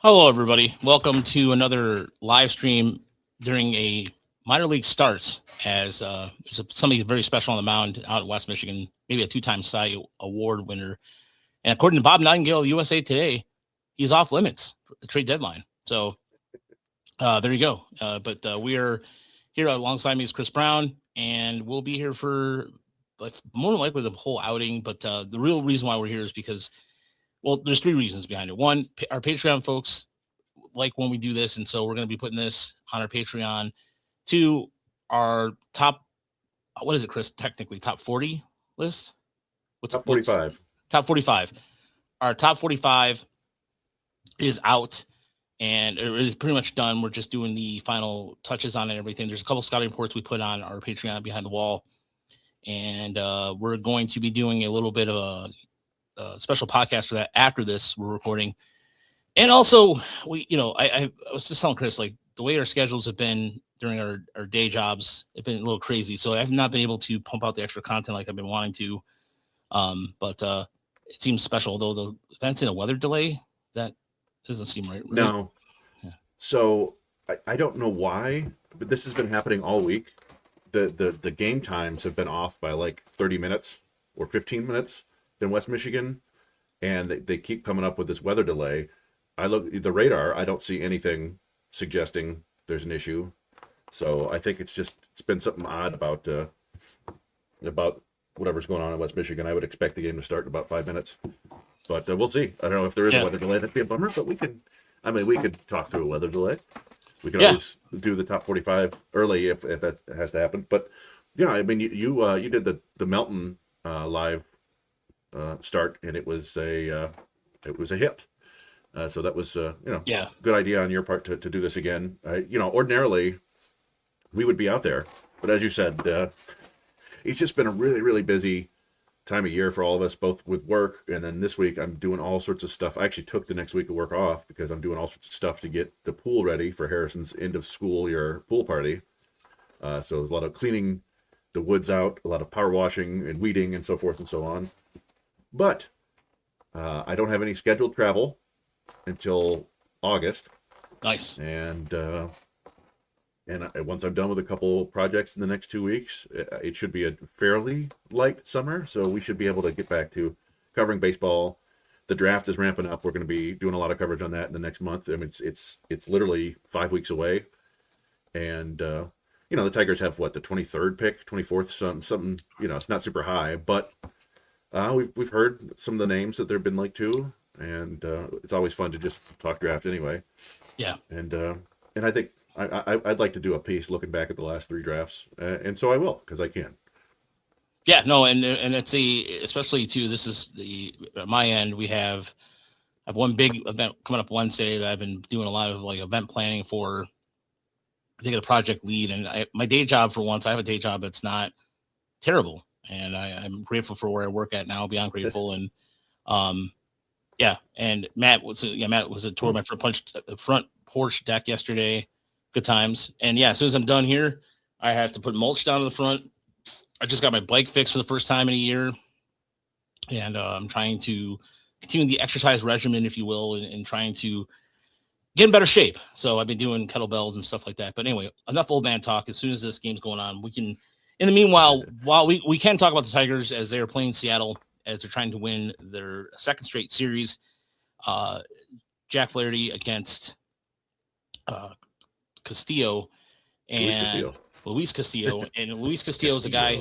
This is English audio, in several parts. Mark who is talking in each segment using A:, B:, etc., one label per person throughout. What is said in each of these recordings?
A: Hello, everybody. Welcome to another live stream during a minor league start. As there's somebody very special on the mound out in West Michigan, maybe a two-time Cy Award winner. And according to Bob Nightingale, USA Today, he's off limits for the trade deadline. So there you go. But we are here alongside me is Chris Brown, and we'll be here for like more than likely the whole outing. But the real reason why we're here is because, well, there's three reasons behind it. One, our Patreon folks like when we do this, and so we're going to be putting this on our Patreon. Two, our top, what is it, Chris? Technically, top 40 list.
B: Top 45.
A: Top 45. Our top 45 is out, and it is pretty much done. We're just doing the final touches on it and everything. There's a couple scouting reports we put on our Patreon behind the wall, and we're going to be doing a little bit of a special podcast for that after this we're recording. And also, I was just telling Chris, like, the way our schedules have been during our day jobs, it's been a little crazy. So I've not been able to pump out the extra content like I've been wanting to. But it seems special, though the event's in a weather delay. That doesn't seem right.
B: No. Yeah. So I don't know why, but this has been happening all week. The game times have been off by like 30 minutes or 15 minutes in West Michigan, and they keep coming up with this weather delay. I look at the radar, I don't see anything suggesting there's an issue. So I think it's been something odd about whatever's going on in West Michigan. I would expect the game to start in about 5 minutes, but we'll see. I don't know if there is a weather delay. That'd be a bummer, but we could talk through a weather delay. We can always do the top 45 early if that has to happen. But yeah, I mean, you did the Melton live start, and it was a hit. So that was good idea on your part to do this again. Ordinarily we would be out there, but as you said, it's just been a really, really busy time of year for all of us, both with work, and then this week I'm doing all sorts of stuff. I actually took the next week of work off because I'm doing all sorts of stuff to get the pool ready for Harrison's end of school year pool party. So there's a lot of cleaning the woods out, a lot of power washing and weeding and so forth and so on. But I don't have any scheduled travel until August.
A: Nice.
B: And once I'm done with a couple projects in the next 2 weeks, it should be a fairly light summer. So we should be able to get back to covering baseball. The draft is ramping up. We're going to be doing a lot of coverage on that in the next month. I mean, it's literally 5 weeks away. And, the Tigers have the 23rd pick, 24th, something, it's not super high, but we've heard some of the names that they've been linked to. And it's always fun to just talk draft anyway. Yeah. And I think I'd like to do a piece looking back at the last 3 drafts, and so I will, because I can.
A: Yeah, no, and it's especially too. This is my end. I have one big event coming up Wednesday that I've been doing a lot of event planning for. I think a project lead, and my day job, for once, I have a day job that's not terrible, and I'm grateful for where I work at now. Beyond grateful, and and Matt was a tour of my front porch deck yesterday. Good times. And as soon as I'm done here, I have to put mulch down in the front. I just got my bike fixed for the first time in a year, and I'm trying to continue the exercise regimen, if you will, and trying to get in better shape. So I've been doing kettlebells and stuff like that. But anyway, enough old man talk. As soon as this game's going on, we can. In the meanwhile, while we can talk about the Tigers as they are playing Seattle, as they're trying to win their second straight series. Jack Flaherty against Castillo and Luis Castillo. And Luis Castillo is a guy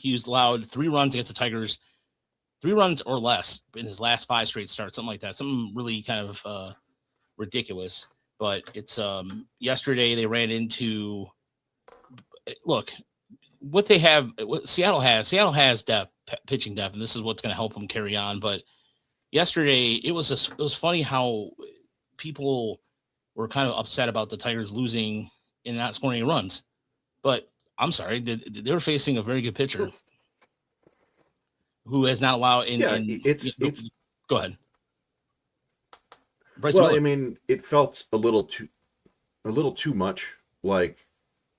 A: who's allowed 3 runs against the Tigers, 3 runs or less in his last 5 straight starts, something like that. Something really kind of ridiculous. But it's yesterday they ran into what they have, what Seattle has depth, pitching depth, and this is what's going to help them carry on. But yesterday it was funny how people were kind of upset about the Tigers losing and not scoring any runs. But I'm sorry, they were facing a very good pitcher who has not allowed go ahead.
B: Bryce Miller. I mean, it felt a little too much like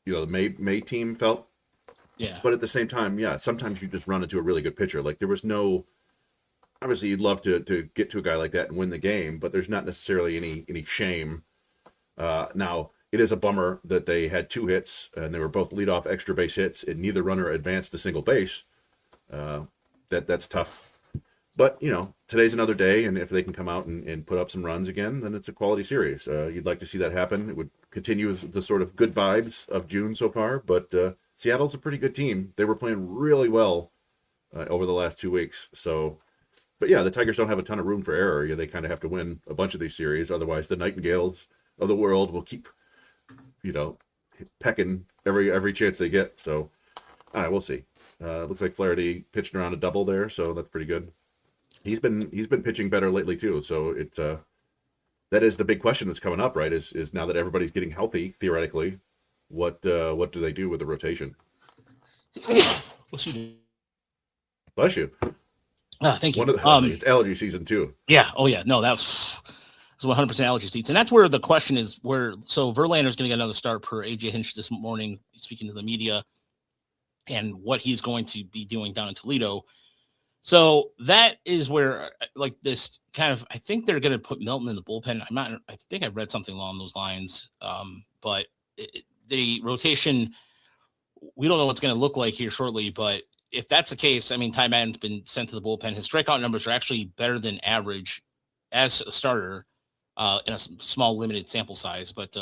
B: the May team felt. Yeah. But at the same time, sometimes you just run into a really good pitcher. Like there was no obviously you'd love to get to a guy like that and win the game, but there's not necessarily any shame. Now it is a bummer that they had 2 hits and they were both leadoff extra base hits, and neither runner advanced to single base. That's tough. But, today's another day, and if they can come out and put up some runs again, then it's a quality series. You'd like to see that happen. It would continue the sort of good vibes of June so far, but Seattle's a pretty good team. They were playing really well over the last 2 weeks. So, but yeah, the Tigers don't have a ton of room for error. Yeah, they kind of have to win a bunch of these series. Otherwise, the Nightingales of the world will keep, pecking every chance they get. So, all right, we'll see. Looks like Flaherty pitched around a double there, so that's pretty good. He's been pitching better lately too. So it's that is the big question that's coming up, right? Is now that everybody's getting healthy, theoretically, what do they do with the rotation? Bless you.
A: Thank you.
B: It's allergy season too.
A: Yeah. Oh yeah. No, that was 100% allergy seats, and that's where the question is. So Verlander's going to get another start per AJ Hinch this morning, speaking to the media, and what he's going to be doing down in Toledo. So that is where, like, this kind of, I think they're going to put Milton in the bullpen. I think I read something along those lines. But the rotation, we don't know what's going to look like here shortly. But if that's the case, I mean, Ty Madden's been sent to the bullpen. His strikeout numbers are actually better than average as a starter in a small limited sample size. But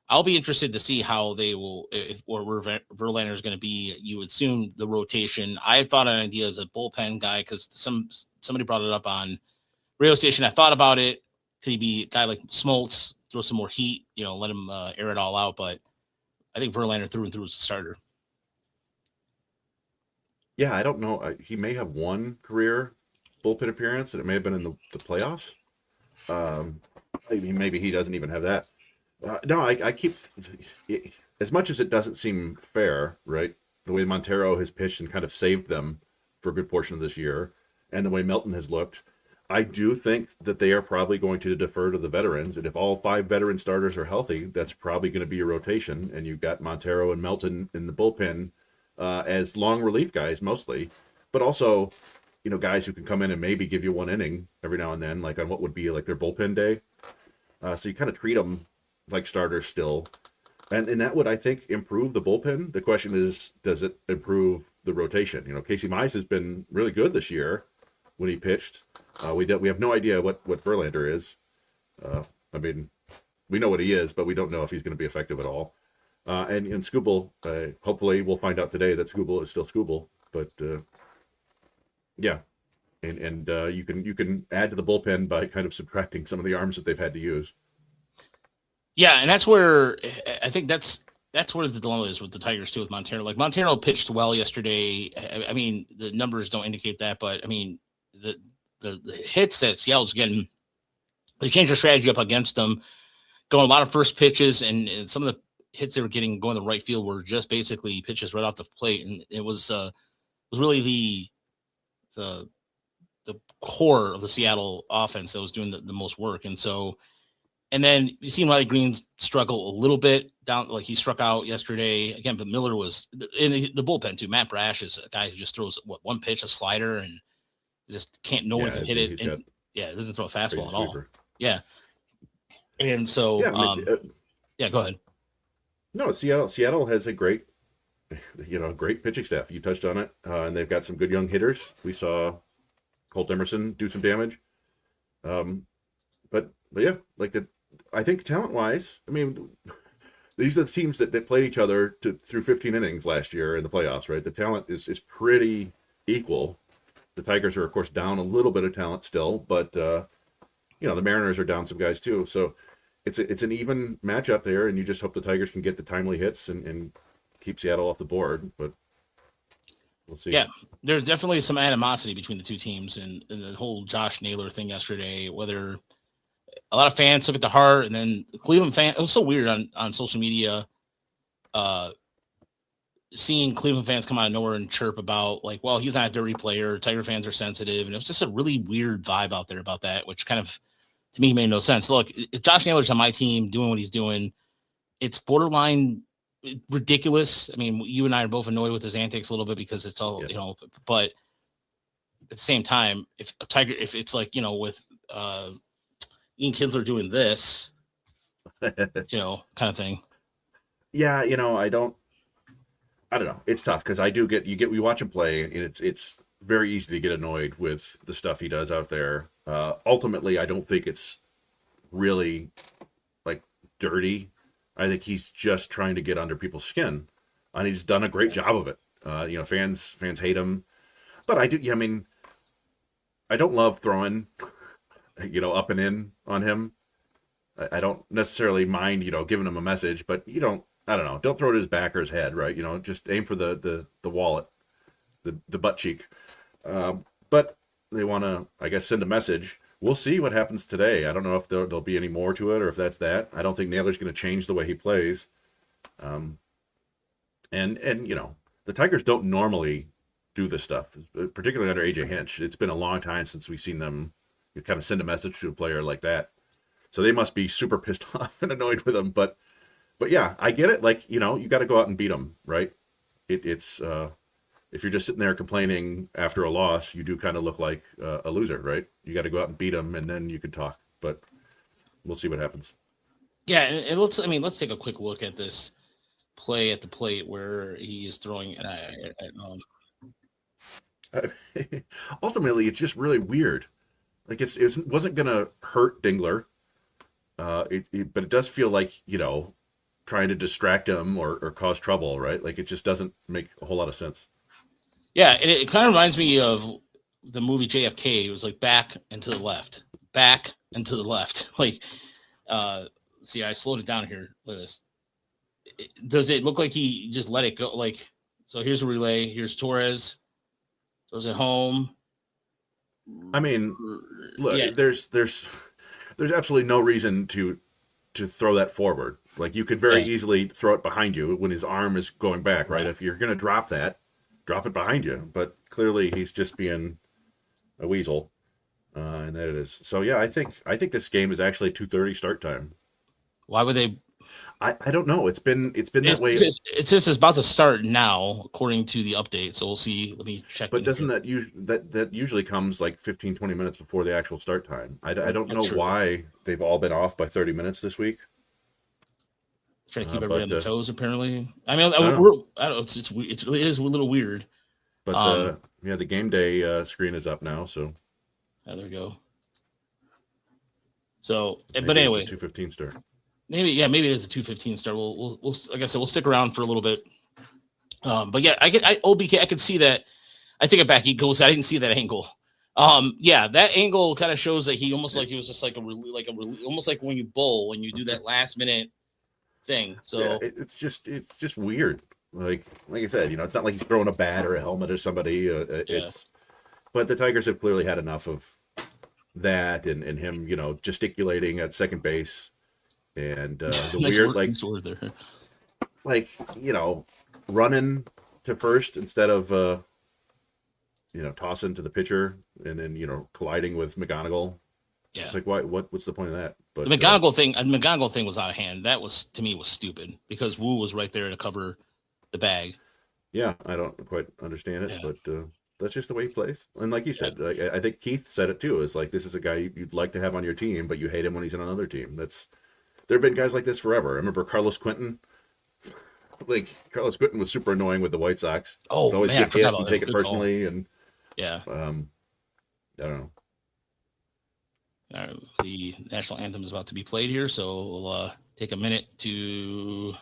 A: I'll be interested to see how they will, or where Verlander is going to be. You would assume the rotation. I thought an idea as a bullpen guy because somebody brought it up on radio station. I thought about it. Could he be a guy like Smoltz, throw some more heat, let him air it all out? But I think Verlander through and through is a starter.
B: Yeah, I don't know. He may have one career bullpen appearance, and it may have been in the playoffs. Maybe he doesn't even have that. No, I keep, as much as it doesn't seem fair, right? The way Montero has pitched and kind of saved them for a good portion of this year, and the way Melton has looked, I do think that they are probably going to defer to the veterans. And if all 5 veteran starters are healthy, that's probably going to be a rotation. And you've got Montero and Melton in the bullpen as long relief guys mostly, but also, guys who can come in and maybe give you 1 inning every now and then, like on what would be like their bullpen day. So you kind of treat them like starters still, and that would, I think, improve the bullpen. The question is, does it improve the rotation? Casey Mize has been really good this year when he pitched. We have no idea what Verlander is. I mean, we know what he is, but we don't know if he's going to be effective at all. And Skubal, hopefully we'll find out today that Skubal is still Skubal. But yeah, and you can add to the bullpen by kind of subtracting some of the arms that they've had to use.
A: Yeah, and that's where I think that's where the dilemma is with the Tigers too, with Montero. Like, Montero pitched well yesterday. I mean, the numbers don't indicate that, but I mean, the hits that Seattle's getting, they changed their strategy up against them, going a lot of first pitches, and some of the hits they were getting going to the right field were just basically pitches right off the plate, and it was really the core of the Seattle offense that was doing the most work, and so. And then you seen Riley Green struggle a little bit down, like he struck out yesterday again, but Miller was in the bullpen too. Matt Brash is a guy who just throws one pitch, a slider, and just can't, no one can hit it. And doesn't throw a fastball at all. Yeah. And so, go ahead.
B: No, Seattle has a great pitching staff. You touched on it. And they've got some good young hitters. We saw Colt Emerson do some damage. But yeah, I think talent-wise, I mean, these are the teams that played each other through 15 innings last year in the playoffs, right? The talent is pretty equal. The Tigers are, of course, down a little bit of talent still, but the Mariners are down some guys too. So it's an even matchup there, and you just hope the Tigers can get the timely hits and keep Seattle off the board. But we'll see.
A: Yeah, there's definitely some animosity between the two teams, and the whole Josh Naylor thing yesterday, whether a lot of fans took it to heart, and then the Cleveland fan, it was so weird on social media, seeing Cleveland fans come out of nowhere and chirp about, like, well, he's not a dirty player. Tiger fans are sensitive. And it was just a really weird vibe out there about that, which kind of, to me, made no sense. Look, if Josh Naylor's on my team doing what he's doing, it's borderline ridiculous. I mean, you and I are both annoyed with his antics a little bit because it's all, but at the same time, if a Tiger, if it's like, with uh, Ian Kinsler doing this, kind of thing.
B: Yeah, I don't know. It's tough because I do get we watch him play, and it's very easy to get annoyed with the stuff he does out there. Ultimately, I don't think it's really like dirty. I think he's just trying to get under people's skin, and he's done a great job of it. Fans hate him, but I do. Yeah, I mean, I don't love throwing up and in on him. I don't necessarily mind giving him a message, but you don't. I don't know. Don't throw it at his back or his head, right? Just aim for the wallet, the butt cheek. But they want to, I guess, send a message. We'll see what happens today. I don't know if there'll be any more to it or if that's that. I don't think Naylor's going to change the way he plays. Um, and the Tigers don't normally do this stuff, particularly under AJ Hinch. It's been a long time since we've seen them kind of send a message to a player like that. So they must be super pissed off and annoyed with him. But yeah, I get it. Like, you got to go out and beat them, right? It's if you're just sitting there complaining after a loss, you do kind of look like a loser, right? You got to go out and beat them, and then you can talk. But we'll see what happens.
A: Yeah, and let's take a quick look at this play at the plate where he is throwing.
B: Ultimately, it's just really weird. Like it wasn't gonna hurt Dingler, but it does feel like trying to distract him or cause trouble, right? Like it just doesn't make a whole lot of sense.
A: Yeah, it kind of reminds me of the movie JFK. It was like back and to the left, back and to the left. Like, see, I slowed it down here. Look at this. Does it look like he just let it go? Like, so here's a relay. Here's Torres. Throws it home.
B: I mean, look,
A: Yeah,
B: there's absolutely no reason to throw that forward. Like you could very
A: yeah,
B: easily throw it behind you when his arm is going back, right? If you're gonna drop that, drop it behind you. But clearly he's just being a weasel, and that it is. So yeah, I think this game is actually 2:30 start time.
A: Why would they?
B: I don't know. It's been that way.
A: It's just it's about to start now, according to the update. So we'll see. Let me check
B: But
A: in
B: doesn't
A: here.
B: that usually comes like 15-20 minutes before the actual start time? I don't know
A: That's true.
B: why they've all been off by 30 minutes this week.
A: Trying to keep everybody on
B: But
A: their toes. Apparently, I mean,
B: I don't know.
A: I don't know. It is a little weird.
B: But
A: Um,
B: the game day screen is up now, so
A: there we go. So, but
B: maybe it's a
A: anyway,
B: 2:15 start.
A: maybe it is a 2:15 start. We'll like I said, we'll stick around for a little bit. But yeah, I OBK, I could see that. I take it back. He goes. I didn't see that angle. Yeah, that angle kind of shows that he almost like he was just like almost like when you bowl when you do that last minute thing.
B: Yeah,
A: So
B: it's just weird. Like I said, it's not like he's throwing a bat or a helmet at somebody.
A: yeah,
B: But the Tigers have clearly had enough of that and him, gesticulating at second base and the
A: nice
B: weird
A: word, nice word there.
B: like running to first instead of tossing to the pitcher and then colliding with McGonigal.
A: Yeah,
B: It's like what's the point of that?
A: the
B: But
A: McGonagall thing was out of hand. That was to me was stupid because Wu was right there to cover the bag.
B: yeah, I don't quite understand it,
A: Yeah,
B: but that's just the way he plays. And like you
A: yeah,
B: said, I think Keith said it too. Is like this is a guy you'd like to have on your team, but you hate him when he's on another team. There have been guys like this forever. I remember Carlos Quentin. Like Carlos Quentin was super annoying with the White Sox. Would
A: oh
B: always
A: man, I
B: get
A: forgot
B: hit
A: about
B: and
A: that.
B: take it
A: Good call.
B: personally, and
A: Yeah.
B: I don't know.
A: The national anthem is about to be played here, so we'll take a minute to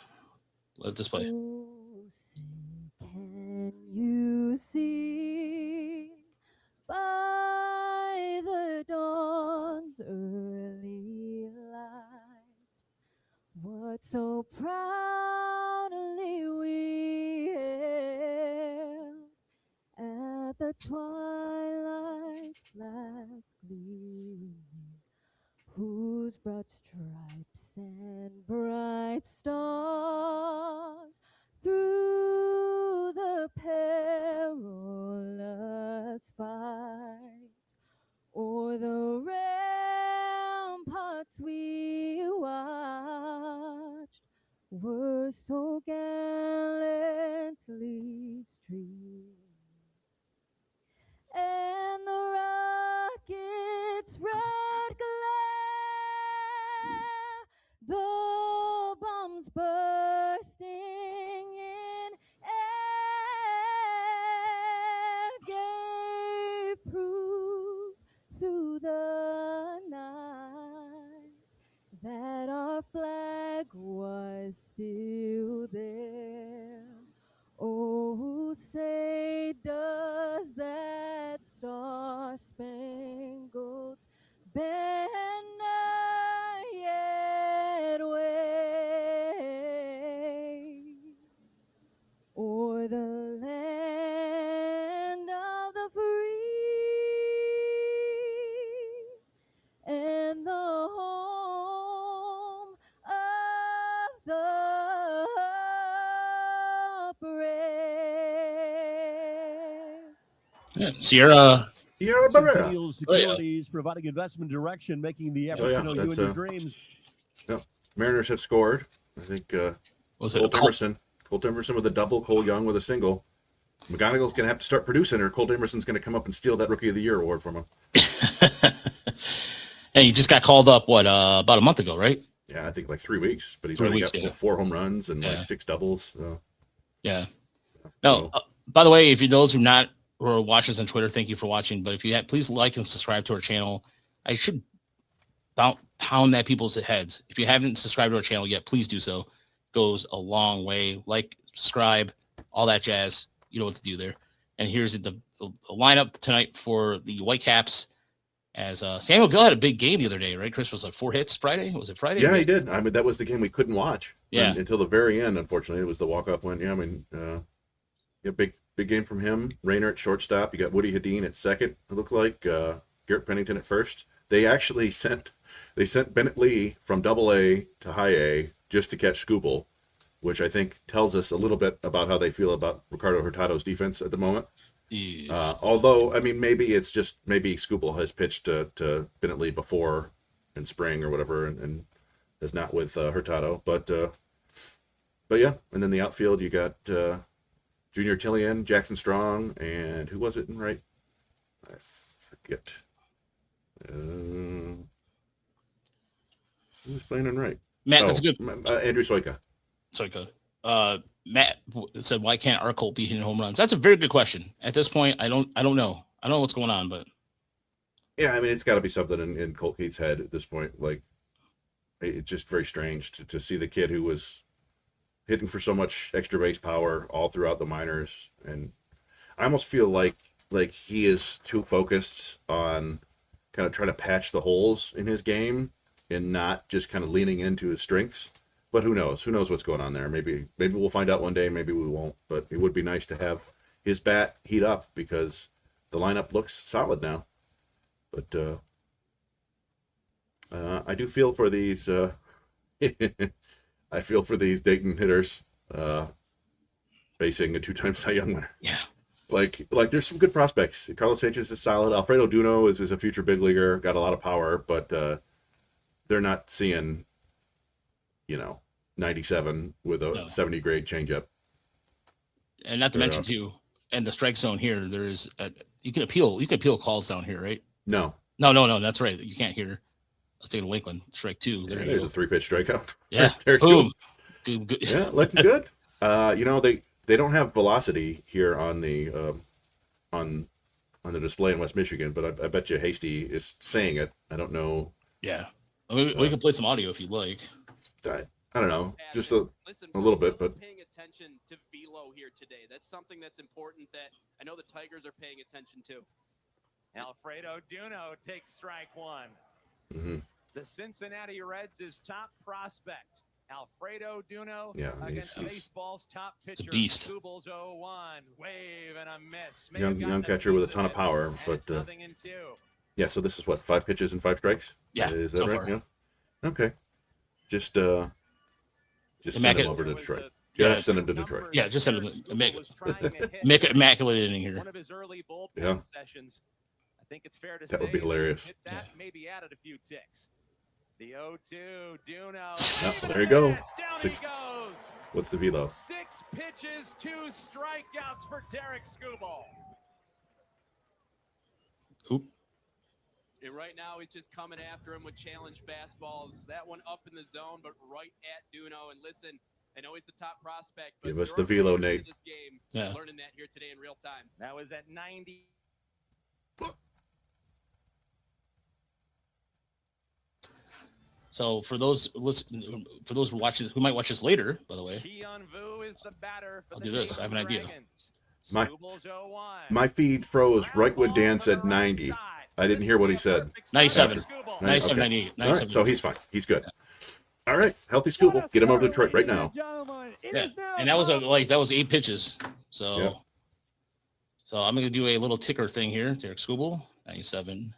A: let this play.
C: Oh, say, can you see by the dawn's early light what so proudly we hailed at the twilight's last gleaming, whose broad stripes and bright stars through the perilous fight o'er the ramparts we watched were so gallantly streamed, and
A: Yeah. Sierra.
B: Barrera.
D: Centennial Securities providing investment direction, making the effort to know you and your dreams.
B: Yeah. Mariners have scored. I think
A: Was
B: Colt
A: it
B: Emerson. Colt Emerson with a double, Cole Young with a single. McGonigal's going to have to start producing, or Colt Emerson's going to come up and steal that Rookie of the Year award from him.
A: And he just got called up, about a month ago, right?
B: Yeah, I think like 3 weeks. But he's
A: 3
B: already
A: weeks,
B: got
A: yeah.
B: 4 home runs and like 6 doubles. So.
A: Yeah. No, by the way, if you those who are watching us on Twitter, thank you for watching. But if you have, please like and subscribe to our channel. I should pound that people's heads. If you haven't subscribed to our channel yet, please do so. Goes a long way. Like, subscribe, all that jazz. You know what to do there. And here's the lineup tonight for the Whitecaps. As Samuel Gill had a big game the other day, right? Chris was like 4 hits Friday. Was it Friday?
B: Yeah, he did. I mean, that was the game we couldn't watch.
A: Yeah.
B: Until the very end, unfortunately, it was the walk-off win. Yeah, I mean, big game from him. Rayner at shortstop. You got Woody Hedin at second. It looked like Garrett Pennington at first. They actually sent Bennett Lee from Double-A to High-A just to catch Skubal, which I think tells us a little bit about how they feel about Ricardo Hurtado's defense at the moment. Although, I mean, maybe Skubal has pitched to Bennett Lee before in spring or whatever, and is not with Hurtado. But yeah, and then the outfield, you got Junior Tillian, Jackson Strong, and who was it in right? I forget. Who was playing in right?
A: Matt, that's good.
B: Andrew Soika.
A: Matt said, "Why can't our Colt be hitting home runs?" That's a very good question. At this point, I don't know. I don't know what's going on, but
B: yeah, I mean, it's got to be something in Colt Keith's head at this point. Like, it's just very strange to see the kid who was hitting for so much extra base power all throughout the minors, and I almost feel like he is too focused on kind of trying to patch the holes in his game and not just kind of leaning into his strengths. But who knows? Who knows what's going on there? Maybe we'll find out one day. Maybe we won't. But it would be nice to have his bat heat up because the lineup looks solid now. But I do feel for these. I feel for these Dayton hitters facing a 2-time Cy Young winner.
A: Yeah.
B: Like there's some good prospects. Carlos Sanchez is solid. Alfredo Duno is a future big leaguer. Got a lot of power, but they're not seeing, 97 with a 70 grade changeup.
A: And not to mention too, in the strike zone here, there's you can appeal calls down here, right?
B: No,
A: that's right. You can't hear. Let's take a Lakeland strike 2.
B: There's a 3-pitch strikeout.
A: Yeah,
B: Boom.
A: Good.
B: Yeah, looking good. They don't have velocity here on the on the display in West Michigan, but I bet you Hasty is saying it. I don't know.
A: Yeah, we can play some audio if you'd like.
B: I don't know, just a little bit, but
E: paying attention to velo here today. That's something that's important that I know the Tigers are paying attention to.
F: Alfredo Duno takes strike 1.
B: Mm-hmm.
F: The Cincinnati Reds' top prospect, Alfredo Duno,
B: he's
F: baseball's top pitcher.
A: It's a beast.
F: Skubal's 0-1, wave and a miss.
B: Young catcher with a ton of power, but yeah. So this is what, 5 pitches and 5 strikes?
A: Yeah,
B: is that
A: so
B: right?
A: far.
B: Yeah. Okay. Just send him over to Detroit. Just send him to Detroit.
A: Yeah, just send him. Make an immaculate inning here.
F: One of his early bullpen sessions. I think it's fair to say
B: that would be hilarious.
F: Hit that, maybe added a few ticks. The 0-2, Duno.
B: Oh, there you go.
F: Down
B: 6.
F: he goes.
B: What's the velo?
F: 6 pitches, 2 strikeouts for Tarik Skubal.
A: Oop.
E: And right now, he's just coming after him with challenge fastballs. That one up in the zone, but right at Duno. And listen, I know he's the top prospect, but
B: give us the velo, Nate.
E: This game, learning that here today in real time.
F: That was at 90.
A: So for those who might watch this later, by the way,
F: Is the batter for
A: I'll do this. I have an idea.
B: My feed froze right when Dan said 90. I didn't hear what he said.
A: 97, 97,
B: okay.
A: 98, 97.
B: All right, so he's fine. He's good. All right, healthy Skubal. Get him over to Detroit right now.
A: Yeah, and that was 8 pitches. So, so I'm gonna do a little ticker thing here. Tarik Skubal, 97,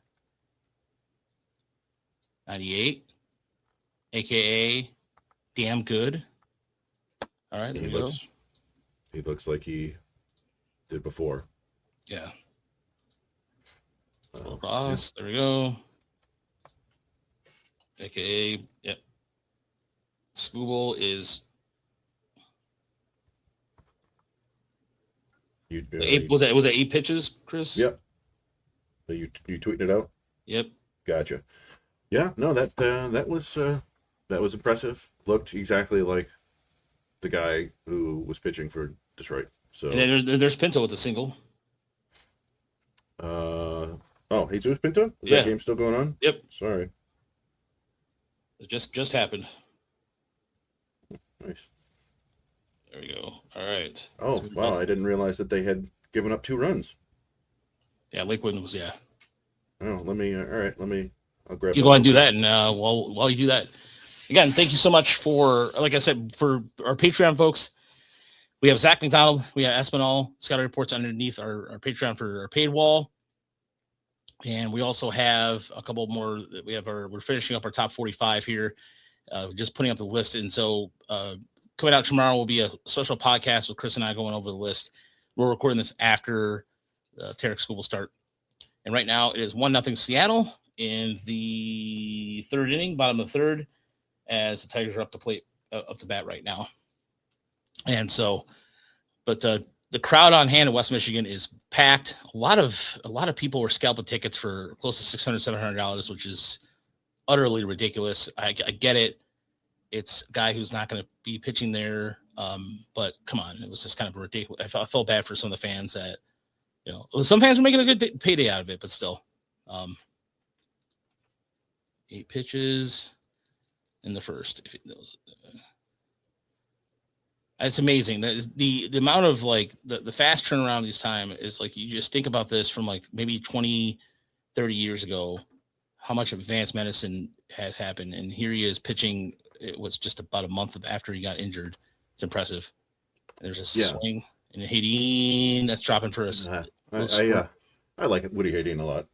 A: 98, aka damn good. All right, there we go.
B: He looks like he did before.
A: Yeah. Across. There we go. AKA, yep. Skubal is was it 8 pitches, Chris?
B: Yep. So you tweeted it out?
A: Yep.
B: Gotcha. Yeah, no, that was impressive. Looked exactly like the guy who was pitching for Detroit. So
A: and then there's Pinto with a single.
B: Jesus Pinto? Is that game still going on?
A: Yep.
B: Sorry.
A: It just happened.
B: Nice.
A: There we go. All right.
B: Oh,
A: So
B: wow. I didn't realize that they had given up 2 runs.
A: Yeah, Lakewood was,
B: Oh, I'll grab
A: You go ahead and do that. And while you do that, again, thank you so much for, like I said, for our Patreon folks. We have Zach McDonald, we have Espinal, Scouting Reports underneath our Patreon for our paid wall. And we also have a couple more that we're finishing up our top 45 here, just putting up the list. And so coming out tomorrow will be a special podcast with Chris and I going over the list. We're recording this after Tarik Skubal start. And right now it is 1-0 Seattle in the 3rd inning, bottom of the 3rd, as the Tigers are up the bat right now. And so, but the crowd on hand in West Michigan is packed. A lot of people were scalping tickets for close to $600-$700, which is utterly ridiculous. I get it. It's a guy who's not going to be pitching there. But come on, it was just kind of ridiculous. I felt bad for some of the fans that, some fans were making a good payday out of it, but still, 8 pitches in the first. It's amazing that the amount of the fast turnaround this time is you just think about this from maybe 20, 30 years ago, how much advanced medicine has happened. And here he is pitching. It was just about a month after he got injured. It's impressive. There's a swing and Hayden that's dropping for us.
B: I like Woody Hayden a lot.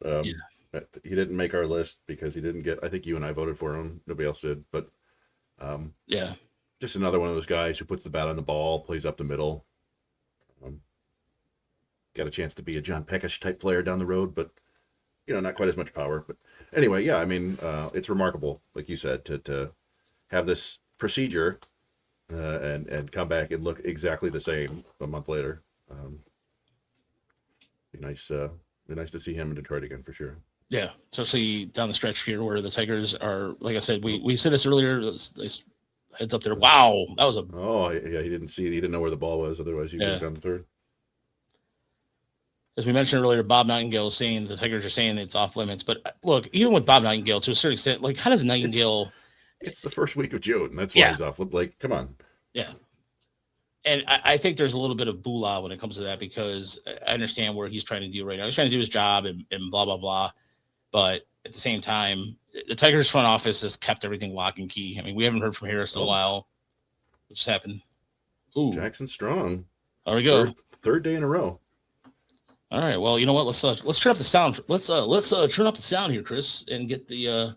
B: He didn't make our list because he didn't get, I think you and I voted for him. Nobody else did, but just another one of those guys who puts the bat on the ball, plays up the middle. Got a chance to be a John Peckish type player down the road, but not quite as much power. But anyway, it's remarkable, like you said, to have this procedure and come back and look exactly the same a month later. Be nice to see him in Detroit again for sure.
A: Yeah, especially down the stretch here where the Tigers are, like I said, we said this earlier. Heads up there. Wow, that was
B: he didn't know where the ball was. Otherwise, he would have down the 3rd.
A: As we mentioned earlier, Bob Nightingale saying the Tigers are saying it's off limits. But look, even with Bob Nightingale, to a certain extent, how does Nightingale?
B: It's the first week of June. That's why he's off. Come on.
A: Yeah. And I think there's a little bit of boolah when it comes to that, because I understand where he's trying to do right now. He's trying to do his job and blah, blah, blah. But at the same time, the Tigers front office has kept everything lock and key. I mean, we haven't heard from Harris in a while. What just happened? Ooh,
B: Jackson Strong.
A: There we go.
B: Third day in a row.
A: All right. Well, you know what? Let's turn up the sound. Let's turn up the sound here, Chris, and get the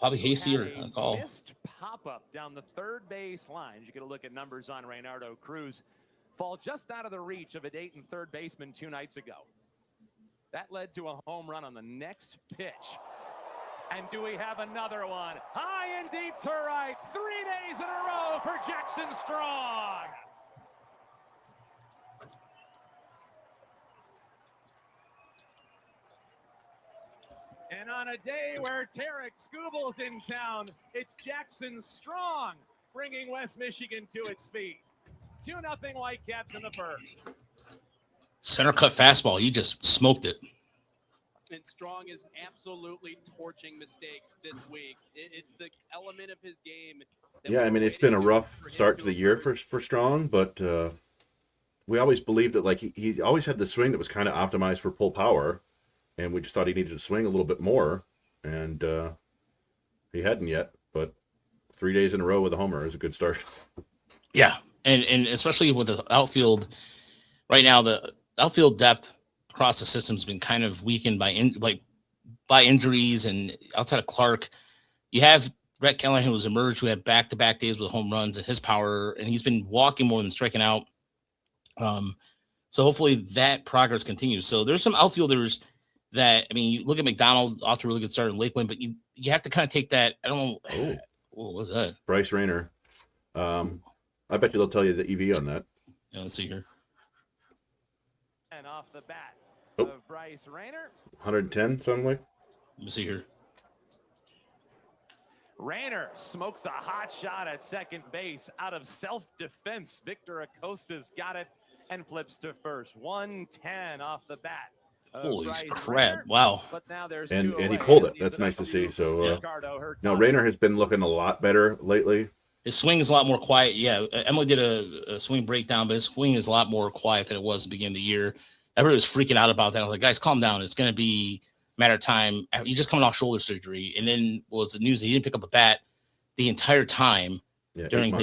A: Bobby Hasty or call.
F: Missed pop-up down the 3rd base line. You get a look at numbers on Reynardo Cruz. Fall just out of the reach of a Dayton third baseman 2 nights ago. That led to a home run on the next pitch. And do we have another one? High and deep to right. 3 days in a row for Jackson Strong. And on a day where Tarik Skubal's in town, it's Jackson Strong bringing West Michigan to its feet. 2-0 Whitecaps in the first.
A: Center cut fastball. He just smoked it.
E: And Strong is absolutely torching mistakes this week. It's the element of his game.
B: It's been a rough start to the year for Strong, but we always believed that he always had the swing that was kind of optimized for pull power, and we just thought he needed to swing a little bit more, and he hadn't yet. But 3 days in a row with a homer is a good start.
A: Yeah, and especially with the outfield right now, the outfield depth across the system has been kind of weakened by injuries, and outside of Clark, you have Brett Callahan, who's emerged, who had back-to-back days with home runs and his power, and he's been walking more than striking out. So hopefully that progress continues. So there's some outfielders that, I mean, you look at McDonald off to a really good start in Lakeland, but you have to kind of take that. I don't know.
B: Oh,
A: What was that?
B: Bryce Rayner. I bet you they'll tell you the EV on that.
A: Yeah, let's see here.
F: And off the bat
B: Oh.
F: of Bryce Rayner.
B: 110 suddenly.
A: Let me see here.
F: Rayner smokes a hot shot at second base out of self-defense. Victor Acosta's got it and flips to first. 110 off the bat.
A: Holy
F: Bryce
A: crap.
F: Rayner.
A: Wow.
F: But now there's
B: And
F: two
B: he
F: away.
B: pulled it.
F: He's
B: That's
F: an
B: nice to see.
F: W.
B: So,
F: Ricardo, her
B: no,
F: top.
B: Rayner has been looking a lot better lately.
A: His swing is a lot more quiet. Yeah, Emily did a swing breakdown, but his swing is a lot more quiet than it was at the beginning of the year. Everybody was freaking out about that. I was like, guys, calm down. It's going to be a matter of time. You're just coming off shoulder surgery. And then was the news that he didn't pick up a bat the entire time during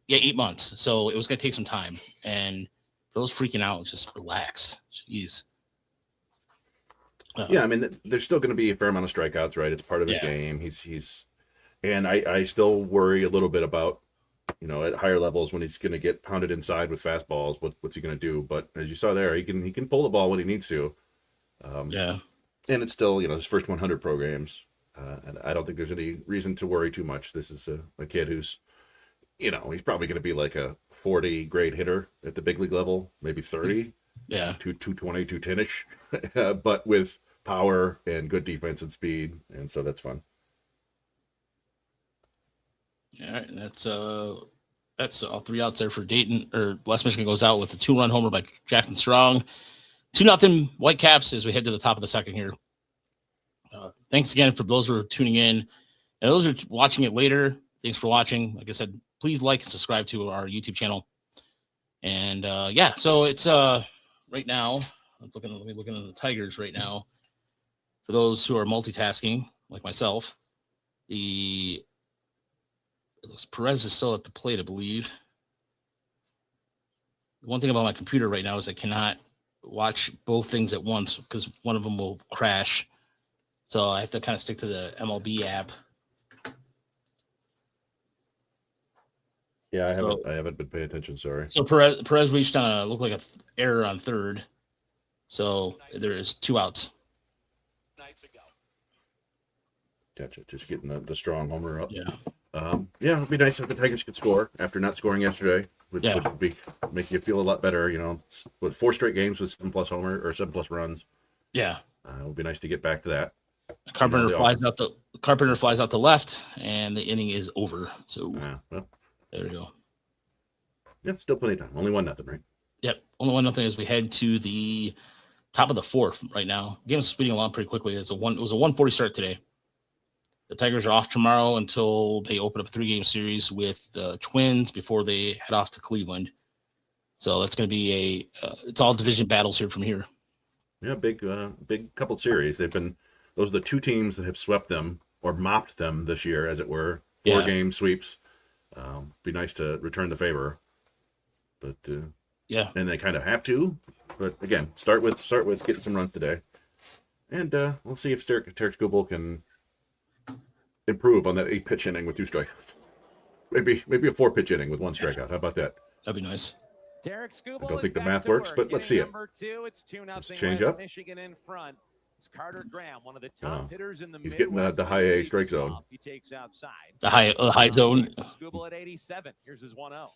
A: 8 months. So it was going to take some time. And for those freaking out, just relax. Jeez.
B: Yeah, I mean, there's still going to be a fair amount of strikeouts, right? It's part of his game. And I still worry a little bit about, at higher levels when he's going to get pounded inside with fastballs. What's he going to do? But as you saw there, he can pull the ball when he needs to.
A: Yeah.
B: And it's still, his first 100 programs. And I don't think there's any reason to worry too much. This is a kid who's, he's probably going to be like a 40 grade hitter at the big league level, maybe 30.
A: Yeah.
B: 220, 210-ish, but with power and good defense and speed. And so that's fun.
A: All right. That's all 3 outs there for Dayton, or West Michigan goes out with a 2-run homer by Jackson Strong. 2-0 Whitecaps as we head to the top of the second here. Thanks again for those who are tuning in. And those who are watching it later, thanks for watching. Like I said, please like and subscribe to our YouTube channel. And so it's right now, let me look into the Tigers right now. For those who are multitasking, like myself, it looks Perez is still at the plate, I believe. The one thing about my computer right now is I cannot watch both things at once because one of them will crash. So I have to kind of stick to the MLB app.
B: Yeah, I haven't been paying attention. Sorry.
A: So Perez reached on looked like a error on third. So there is 2 outs.
B: Gotcha. Just getting the strong homer up.
A: Yeah.
B: It'd be nice if the Tigers could score after not scoring yesterday. Would be make you feel a lot better. 4 straight games with 7+ homer or 7+ runs. Yeah. It would be nice to get back to that.
A: Carpenter flies out the left, and the inning is over. So there we go.
B: Yeah, still plenty of time. Only 1-0, right?
A: Yep, only 1-0 as we head to the top of the 4th right now. Game is speeding along pretty quickly. It was a 1:40 start today. The Tigers are off tomorrow until they open up a 3-game series with the Twins before they head off to Cleveland. So that's going to be it's all division battles here from here.
B: Yeah, big couple series. Those are the 2 teams that have swept them or mopped them this year, as it were. 4-game sweeps. Be nice to return the favor, but and they kind of have to. But again, start with getting some runs today, and we'll see if Tarik Skubal can improve on that 8-pitch inning with 2 strikeouts. Maybe a 4-pitch inning with 1 strikeout. How about that?
A: That'd be nice.
F: Tarik Skubal
B: I don't think the math works, but let's see it.
F: It's 2-0
B: change up.
F: Michigan in front. It's Carter Graham, one of the top hitters in the
B: He's getting the high A strike zone.
F: He takes outside.
A: The high zone.
F: Skubal at 87. Here's his 1-0.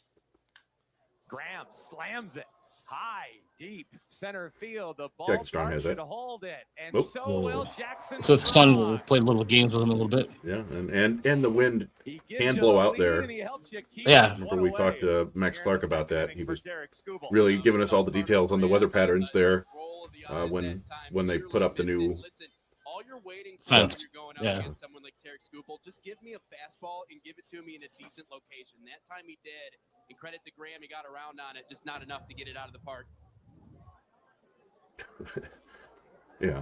F: Graham slams it high, deep center field. The ball
B: Jackson Strong has it.
F: Hold it, and so will Jackson.
A: So the son will play little games with him a little bit.
B: Yeah, and the wind can blow out there.
A: Yeah.
B: Remember we talked to Max Clark about that. He was really giving us all the details on the weather patterns there when they put up the new
E: all you're waiting for
A: fence.
E: You're going up against someone like Tarik Skubal. Just give me a fastball and give it to me in a decent location. That time he did. And credit to Graham, he got around on it, just not enough to get it out of the park.
B: Yeah,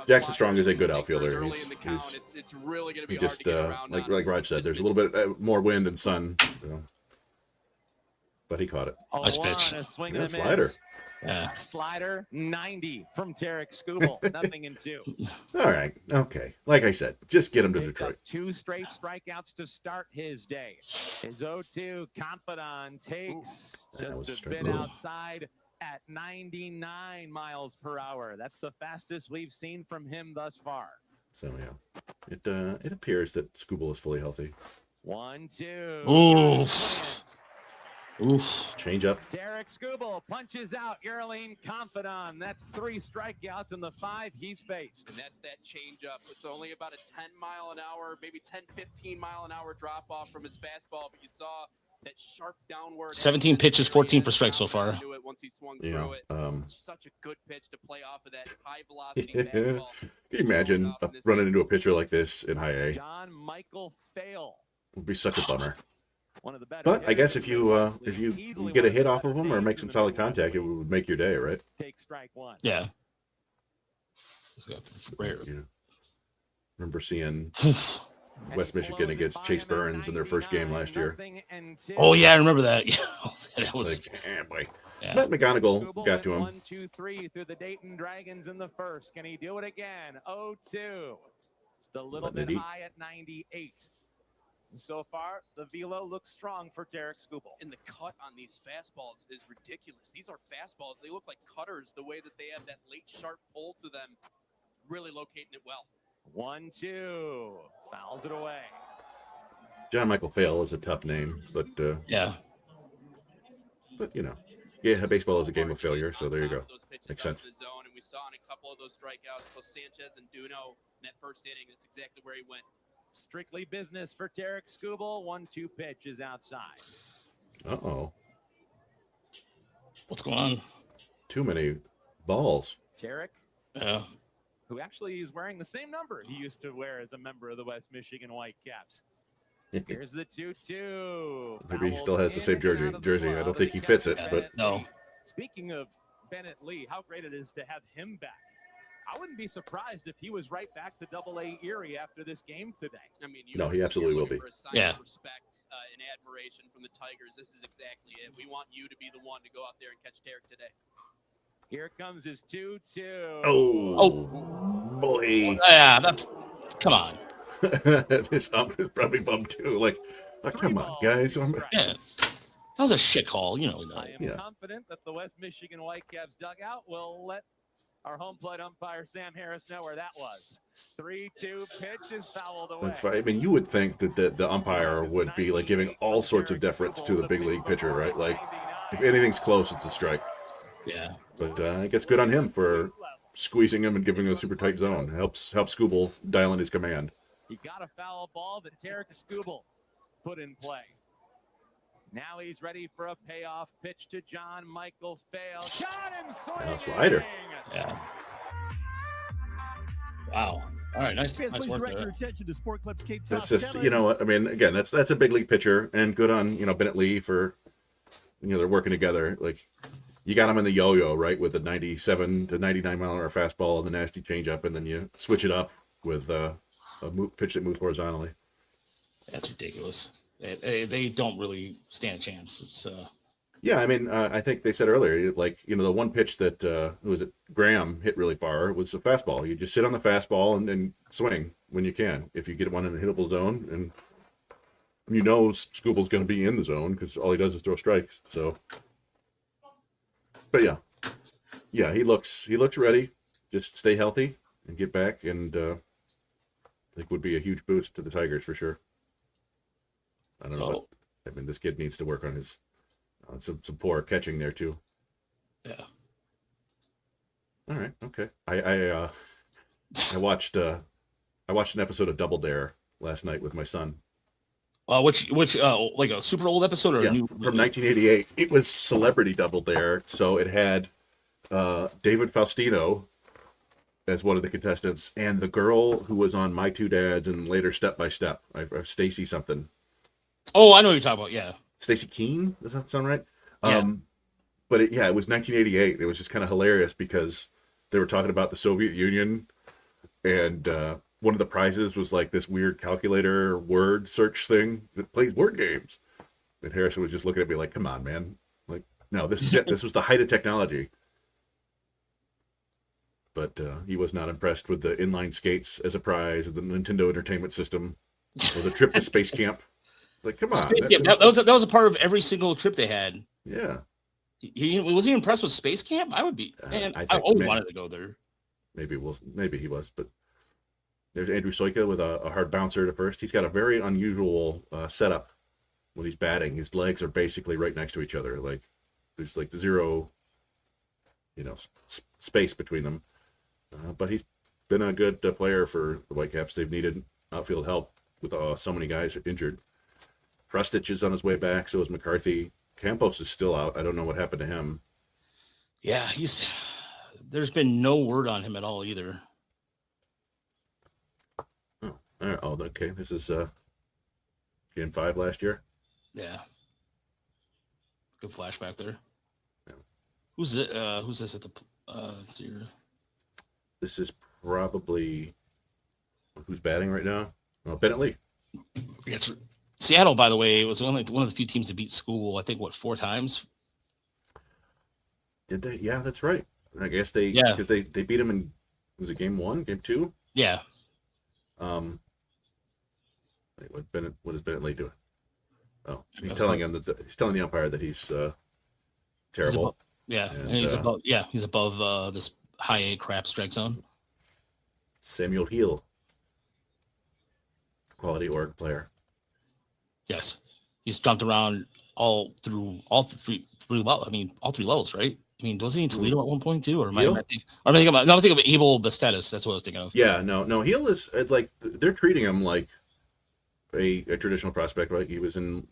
B: Jackson Strong is a good outfielder.
E: It's really going to be
B: just
E: hard to get around
B: like Raj said, there's a little bit more wind and sun, but he caught it.
A: Nice pitch.
B: Slider.
F: Yeah. Slider 90 from Tarik Skubal. Nothing in 2.
B: All right. Okay. Like I said, just get him to Detroit.
F: 2 straight strikeouts to start his day. His 0-2 Confidant takes just a bit outside. at 99 miles per hour. That's the fastest we've seen from him thus far.
B: So yeah, it appears that Skubal is fully healthy.
F: 1-2.
A: Oof. Oof.
B: Change up.
F: Tarik Skubal punches out Yerlin Confidant. That's 3 strikeouts in the 5 he's faced.
E: And that's that changeup. It's only about a 10-mile-an-hour, maybe 10-15-mile-an-hour drop off from his fastball, but you saw that sharp downward.
A: 17 pitches, 14 for strikes so far.
E: Once he swung
B: Yeah.
E: through it. Such a good pitch to play off of that high velocity fastball.
B: Can you imagine running into a pitcher like this in high A?
F: John Michael Fail.
B: Would be such a bummer.
F: One of the better
B: But I guess
F: hitters
B: if
F: in the
B: you
F: league. Easily
B: get a
F: one of
B: hit
F: the
B: off of
F: better
B: him or
F: names
B: make some
F: in the
B: solid
F: Midwest
B: contact, it
F: League.
B: would make your day, right?
F: Take strike 1.
A: Yeah. It's rare.
B: You know, remember seeing
A: Oof.
B: West Michigan against Chase Burns in their first game last year.
A: Oh yeah, I remember that. Yeah, that
B: It's
A: was.
B: like, boy.
A: Yeah.
B: Matt McGonigal got to him.
F: 1, 2, 3 through the Dayton Dragons in the first. Can he do it again? 0-2. Just a little
B: Letting it
F: bit
B: eat.
F: high at 98. So far, the velo looks strong for Tarik Skubal.
E: And the cut on these fastballs is ridiculous. These are fastballs. They look like cutters the way that they have that late sharp pull to them. Really locating it well.
F: 1-2. Fouls it away.
B: John Michael Fail is a tough name, but
A: Yeah.
B: you know, yeah, baseball is a game of failure, so there you go. Makes sense.
E: The zone, and we saw in a couple of those strikeouts, both Sanchez and Duno in that first inning. That's exactly where he went.
F: Strictly business for Tarik Skubal. 1-2 pitch is outside.
B: Uh-oh.
A: What's going on?
B: Too many balls.
F: Tarik,
A: Yeah.
F: who actually is wearing the same number he used to wear as a member of the West Michigan Whitecaps. Here's the 2-2.
B: Maybe he still has the same jersey. I don't think he fits it, but
A: No.
F: Speaking of Bennett Lee, how great it is to have him back. I wouldn't be surprised if he was right back to Double-A Erie after this game today.
E: I mean,
B: No, he absolutely
E: you're
B: will
E: looking
B: be.
E: for a sign
A: Yeah.
E: of respect and admiration from the Tigers. This is exactly it. We want you to be the one to go out there and catch Tarik today.
F: Here comes his 2-2.
B: oh boy.
A: Yeah, that's. Come on.
B: This ump is probably bummed too. Like, oh, come on, guys.
A: Yeah. That was a shit call. You know.
F: I am
B: Yeah.
F: confident that the West Michigan Whitecaps dugout will let our home plate umpire Sam Harris know where that was. 3-2 pitch is fouled away.
B: That's fine. I mean, you would think that the umpire would be like giving all sorts of deference to the big league pitcher, right? Like, if anything's close, it's a strike.
A: Yeah.
B: But I guess good on him for squeezing him and giving him a super tight zone. Helps Skubal dial in his command.
F: He got a foul ball that Tarik Skubal put in play. Now he's ready for a payoff pitch to John Michael Fail. Got him swinging.
B: A slider.
A: Yeah. Wow. All right. Nice.
D: Fans,
A: Nice
D: please
A: work
D: direct your
A: there.
D: attention to Sport Clips Cape Cod.
B: That's just, you know what, I mean, again, that's a big league pitcher, and good on, Bennett Lee for, they're working together. Like, you got him in the yo-yo, right, with the 97 to 99 mile an hour fastball and the nasty changeup, and then you switch it up with a pitch that moves horizontally.
A: That's ridiculous. They don't really stand a chance. It's
B: Yeah, I mean, I think they said earlier, like, the one pitch that who was it, Graham hit really far was a fastball. You just sit on the fastball and swing when you can. If you get one in the hittable zone, and Skubal's going to be in the zone because all he does is throw strikes. So, but yeah, he looks ready. Just stay healthy and get back, and I think would be a huge boost to the Tigers for sure. I don't know. But, I mean, this kid needs to work on his some poor catching there too.
A: Yeah.
B: All right. Okay. I watched an episode of Double Dare last night with my son.
A: Which like a super old episode or a new
B: from 1988. It was Celebrity Double Dare, so it had David Faustino as one of the contestants, and the girl who was on My Two Dads and later Step by Step, Stacy something.
A: Oh, I know what you're talking about. Yeah.
B: Stacy Keene, does that sound right?
A: Yeah.
B: But it was 1988. It was just kind of hilarious because they were talking about the Soviet Union, and one of the prizes was like this weird calculator word search thing that plays word games. And Harrison was just looking at me like, "Come on, man! Like, no, this is it. This was the height of technology." But he was not impressed with the inline skates as a prize, or the Nintendo Entertainment System, or the trip to Space Camp. It's like, come on!
A: That was a part of every single trip they had.
B: Yeah.
A: He was he impressed with Space Camp? I would be. Man,
B: I
A: I
B: think
A: always
B: maybe-
A: wanted to go there.
B: Maybe he was, but there's Andrew Soika with a hard bouncer to first. He's got a very unusual setup when he's batting. His legs are basically right next to each other. Like there's like zero, space between them. But he's been a good player for the Whitecaps. They've needed outfield help with so many guys injured. Prestich is on his way back. So is McCarthy. Campos is still out. I don't know what happened to him.
A: Yeah, there's been no word on him at all either.
B: Oh, all right. Oh, okay. This is Game 5 last year.
A: Yeah. Good flashback there.
B: Yeah.
A: Who's it? Who's this at the? Let's see here.
B: This is probably who's batting right now. Oh, Bennett Lee.
A: It's Seattle, by the way. It was only one of the few teams to beat Skubal. I think 4 times.
B: Did they? Yeah, that's right. I guess
A: Yeah.
B: because they beat him in, was it Game 1, Game 2?
A: Yeah.
B: Wait, what is Bennett Lee doing? Oh, he's
A: That's
B: telling
A: right.
B: him that he's telling the umpire that he's terrible.
A: Yeah,
B: And,
A: and he's above. Yeah, he's above this high A crap strike zone.
B: Samuel Heel, quality org player.
A: Yes, he's jumped around all three levels. I mean, all 3 levels, right? I mean, wasn't he in Toledo at one point too? Or am I
B: Heel?
A: thinking? I'm thinking of Abel Bestetis. That's what I was thinking of.
B: Yeah, no. Heel is like they're treating him like a traditional prospect. Right, he was in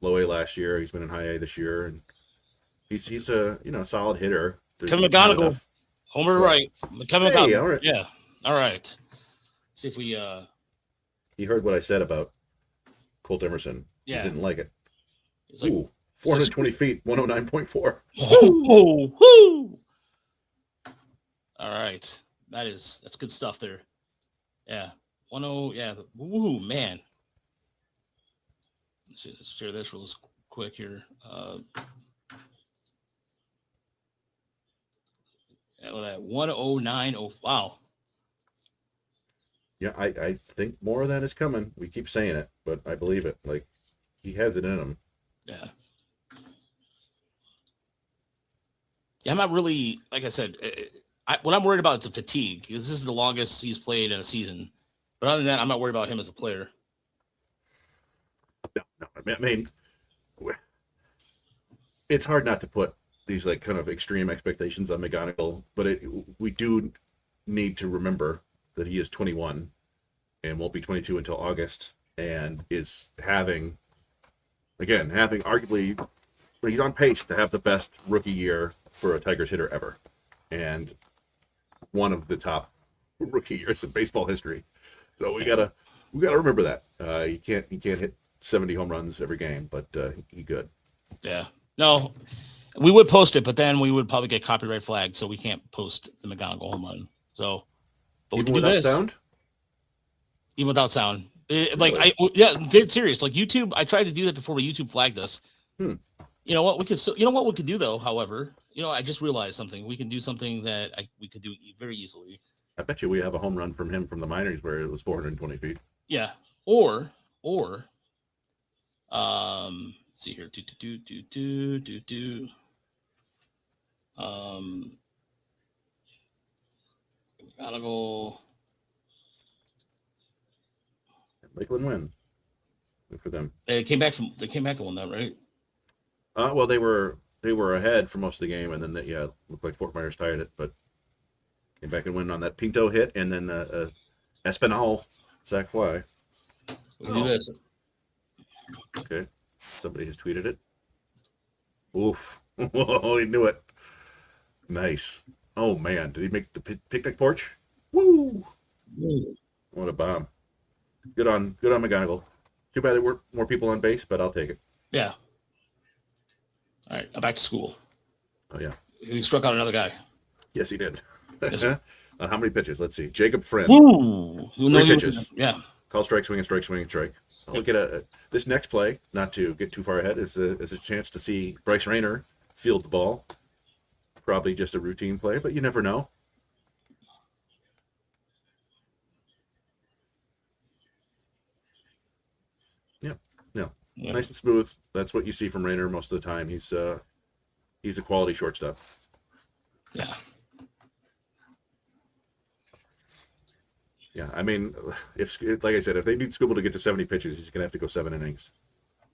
B: low A last year. He's been in high A this year, and he's a solid hitter. There's
A: Kevin
B: not
A: McGonigal,
B: enough-
A: Homer right. Kevin
B: Hey,
A: McGonigal.
B: all right.
A: Yeah. All right. Let's see if we
B: He heard what I said about Colt Emerson.
A: Yeah.
B: He didn't like it.
A: It's like,
B: Ooh, 420 feet, 109.4.
A: whoo, whoo. All right. That's good stuff there. Yeah. 10, yeah. Woo, man. Let's share this real quick here. That 109. Wow.
B: Yeah, I think more of that is coming. We keep saying it, but I believe it. Like, he has it in him.
A: Yeah. Yeah, I'm not really, like I said, what I'm worried about is the fatigue. Because this is the longest he's played in a season. But other than that, I'm not worried about him as a player.
B: No. I mean, it's hard not to put these like kind of extreme expectations on McGonigal, but we do need to remember that he is 21 and won't be 22 until August, and is having arguably, he's on pace to have the best rookie year for a Tigers hitter ever, and one of the top rookie years in baseball history. So we gotta remember that. He can't hit 70 home runs every game, but he good.
A: Yeah. No, we would post it, but then we would probably get copyright flagged, so we can't post the McGonigal home run. So, but we
B: Even
A: can do
B: without
A: this.
B: sound?
A: Even without sound.
B: Really?
A: Dead serious. Like YouTube, I tried to do that before, but YouTube flagged us. You know what we could do though. However, I just realized something. We can do something that we could do very easily.
B: I bet you we have a home run from him from the minors where it was 420 feet.
A: Yeah. Or see here. McGonigal.
B: Lakeland win. Good for them.
A: They came back and won that, right?
B: Well, they were ahead for most of the game, and then looked like Fort Myers tied it, but came back and win on that Pinto hit, and then Espinal sac fly.
A: We can do this.
B: Okay, somebody has tweeted it. Oof! Oh, he knew it. Nice. Oh man, did he make the picnic porch? Woo! What a bomb! Good on McGonigal. Too bad there weren't more people on base, but I'll take it.
A: Yeah. All right, back to school.
B: Oh yeah.
A: He struck out another guy.
B: Yes, he did.
A: Yes.
B: On how many pitches? Let's see. Jacob Friend.
A: Woo!
B: 3 pitches.
A: Yeah.
B: Call strike, swing, and strike, swing, and strike. I'll get this next play, not to get too far ahead, is a chance to see Bryce Rayner field the ball. Probably just a routine play, but you never know. Yeah.
A: Yeah.
B: Nice and smooth. That's what you see from Rayner most of the time. He's He's a quality shortstop.
A: Yeah.
B: Yeah, I mean, if like I said, if they need Skubal to get to 70 pitches, he's gonna have to go 7 innings.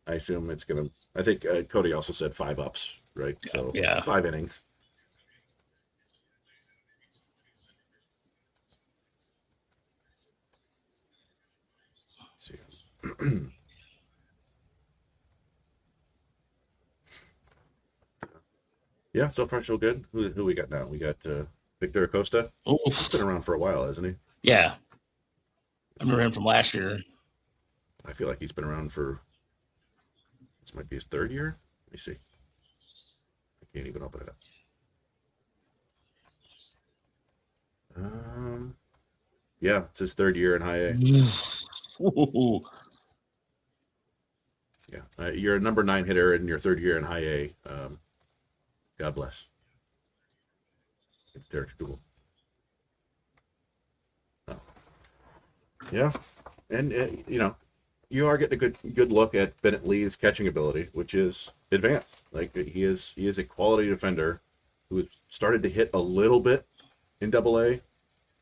B: I assume it's gonna. I think Cody also said 5 ups, right? So
A: Yeah.
B: 5 innings. Let's see. Yeah, so far so good. Who we got now? We got Victor Acosta. He's been around for a while, hasn't he?
A: Yeah. I remember him from last year.
B: I feel like he's been around for. This might be his 3rd year. Let me see. I can't even open it up. Yeah, it's his 3rd year in high A.
A: Ooh.
B: Yeah, you're a number 9 hitter in your 3rd year in high A. God bless. It's Tarik Skubal. Oh. Yeah, and you know, you are getting a good look at Bennett Lee's catching ability, which is advanced. Like he is a quality defender who has started to hit a little bit in Double A.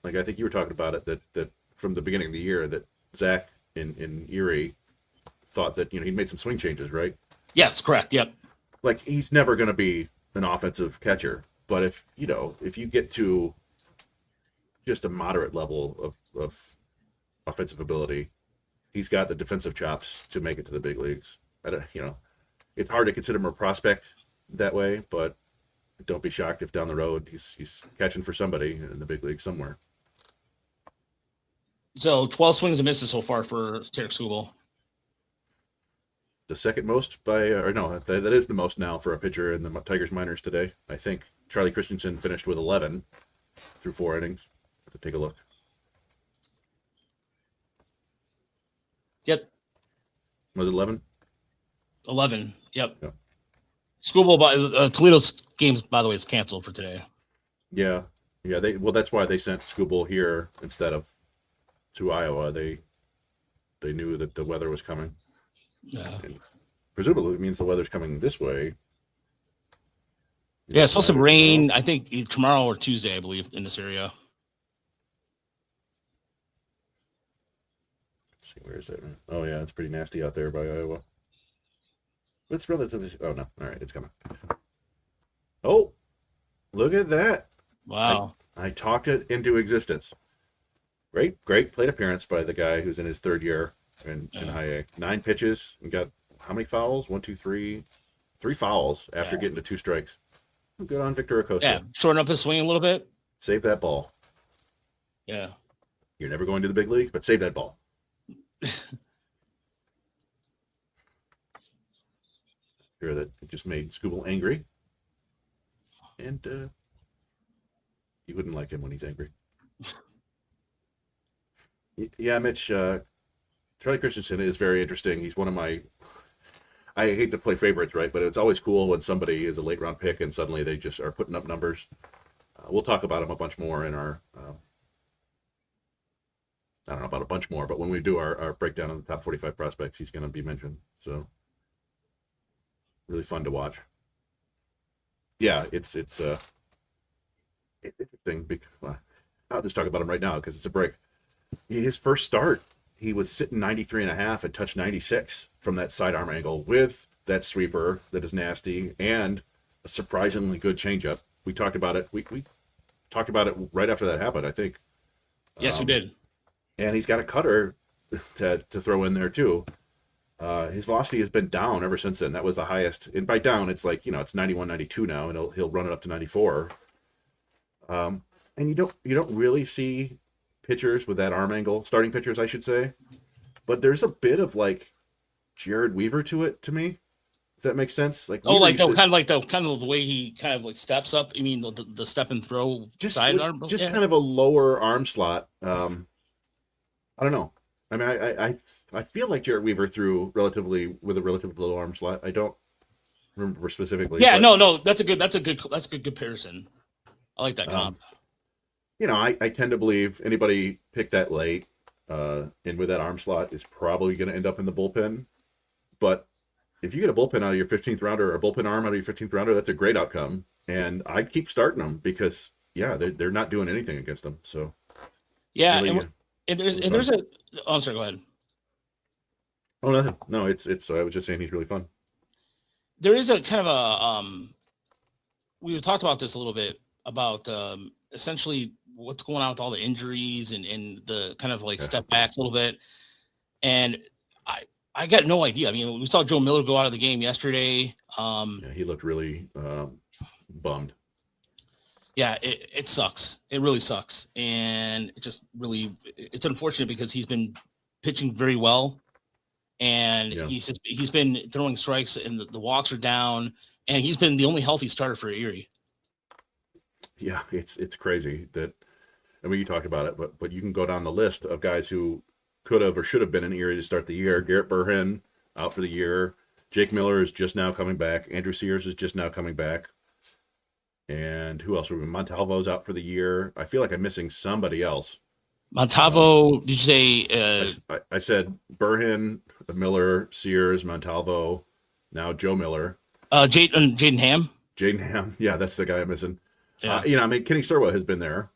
B: Like I think you were talking about it that from the beginning of the year that Zach in Erie thought that he made some swing changes, right?
A: Yes, correct. Yep.
B: Like he's never going to be an offensive catcher, but if you get to just a moderate level of offensive ability, he's got the defensive chops to make it to the big leagues. It's hard to consider him a prospect that way, but don't be shocked if down the road he's catching for somebody in the big league somewhere.
A: So 12 swings and misses so far for Tarik Skubal.
B: The second most that is the most now for a pitcher in the Tigers minors today. I think Charlie Christensen finished with 11 through 4 innings. Let's take a look.
A: Yep.
B: Was it 11?
A: 11. Yep.
B: Yeah.
A: Skubal, Toledo's games, by the way, is canceled for today.
B: Yeah. That's why they sent Skubal here instead of to Iowa. They knew that the weather was coming.
A: Yeah.
B: And presumably it means the weather's coming this way.
A: Yeah, it's supposed to rain, I think, tomorrow or Tuesday, I believe, in this area.
B: Let's see, where is that? Oh, yeah, it's pretty nasty out there by Iowa. It's relatively... Oh, no. All right, it's coming. Oh, look at that.
A: Wow.
B: I talked it into existence. Great plate appearance by the guy who's in his 3rd year in high A. 9 pitches and got how many fouls? 1, 2, 3. 3 fouls after getting to 2 strikes. Good on Victor Acosta.
A: Yeah, shorten up his swing a little bit.
B: Save that ball.
A: Yeah.
B: You're never going to the big leagues, but save that ball. Sure that it just made Skubal angry. And you wouldn't like him when he's angry. Yeah, Mitch, Charlie Christensen is very interesting. He's one of my, I hate to play favorites, right? But it's always cool when somebody is a late round pick and suddenly they just are putting up numbers. We'll talk about him a bunch more in our, I don't know about a bunch more, but when we do our breakdown of the top 45 prospects, he's going to be mentioned. So really fun to watch. Yeah, it's interesting. Well, I'll just talk about him right now because it's a break. His first start, he was sitting 93.5 and touched 96 from that sidearm angle with that sweeper that is nasty and a surprisingly good changeup. We talked about it. We talked about it right after that happened, I think.
A: Yes, we did.
B: And he's got a cutter to throw in there too. His velocity has been down ever since then. That was the highest. And by down, it's like, it's 91, 92 now, and he'll run it up to 94. And you don't really see pitchers with that arm angle, starting pitchers, I should say. But there's a bit of like Jared Weaver to it to me. If that makes sense. Like
A: kind of the way he kind of like steps up. I mean the step and throw sidearm.
B: Just kind of a lower arm slot. I don't know. I mean, I feel like Jared Weaver threw with a relatively low arm slot. I don't remember specifically.
A: Yeah, no, that's a good comparison. I like that comp.
B: I tend to believe anybody picked that late and with that arm slot is probably going to end up in the bullpen. But if you get a bullpen out of your 15th rounder or a bullpen arm out of your 15th rounder, that's a great outcome. And I'd keep starting them because, yeah, they're not doing anything against them. So,
A: Yeah.
B: really,
A: And there's a, oh, I'm sorry, go ahead.
B: oh, nothing. No, it's, I was just saying he's really fun.
A: There is a kind of we talked about this a little bit about essentially what's going on with all the injuries and the kind of like step backs a little bit. And I got no idea. I mean, we saw Joe Miller go out of the game yesterday.
B: Yeah, he looked really bummed.
A: Yeah, it sucks. It really sucks. And it just really, it's unfortunate because he's been pitching very well. And he's been throwing strikes and the walks are down. And he's been the only healthy starter for Erie.
B: Yeah, it's crazy that, I mean, you talked about it, but you can go down the list of guys who could have or should have been in Erie to start the year. Garrett Burhan out for the year. Jake Miller is just now coming back. Andrew Sears is just now coming back. And who else? Montalvo's out for the year. I feel like I'm missing somebody else.
A: Montalvo, did you say?
B: I said Burhan, Miller, Sears, Montalvo, now Joe Miller.
A: Jaden Ham.
B: Jaden Ham. Yeah, that's the guy I'm missing.
A: Yeah.
B: I mean, Kenny Sturwell has been there,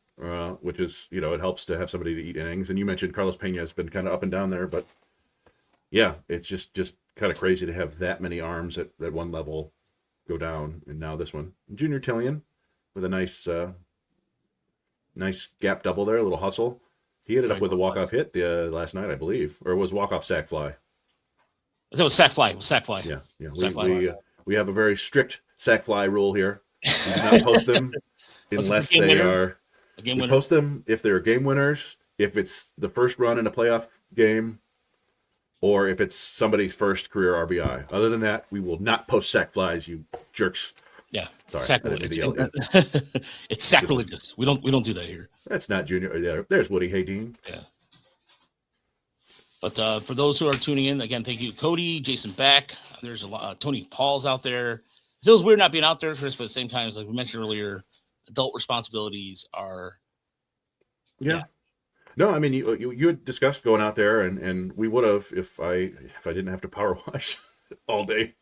B: which is, it helps to have somebody to eat innings. And you mentioned Carlos Pena has been kind of up and down there, but yeah, it's just kind of crazy to have that many arms at one level go down. And now this one, Junior Tillian with a nice gap double there, a little hustle. He ended up with a walk-off hit last night, I believe, or it was walk-off sac fly.
A: That was sac fly. It was sac fly.
B: Yeah. We have a very strict sac fly rule here. We do not post them unless they are. We post them if they're game winners, if it's the first run in a playoff game, or if it's somebody's first career RBI. Other than that, we will not post sac flies, you jerks.
A: Yeah,
B: sorry.
A: It's sacrilegious. We don't do that here.
B: That's not Junior. There's Woody Haydeen.
A: Yeah. But for those who are tuning in, again, thank you, Cody, Jason Beck. There's a lot. Tony Paul's out there. It feels weird not being out there, Chris, but at the same time, like we mentioned earlier, adult responsibilities are.
B: Yeah. No, I mean you had discussed going out there, and we would have if I didn't have to power wash all day.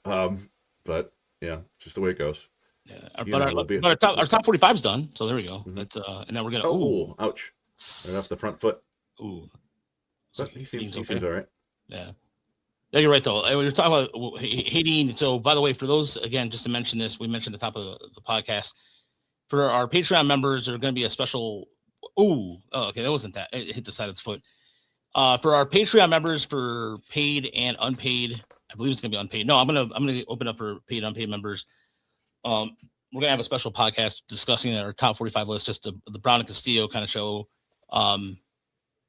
B: But yeah, just the way it goes.
A: Yeah, but our top 45 is done, so there we go. That's and then we're gonna.
B: Oh, ouch! Right off the front foot.
A: Ooh.
B: But he seems all right.
A: Yeah. Yeah, you're right though. We were talking about Haydeen. So, by the way, for those again, just to mention this, we mentioned at the top of the podcast. For our Patreon members, there are going to be a special. Okay, that wasn't that. It hit the side of its foot. For our Patreon members, for paid and unpaid, I believe it's going to be unpaid. No, I'm gonna open up for paid and unpaid members. We're gonna have a special podcast discussing our top 45 list, just the Brown and Castillo kind of show.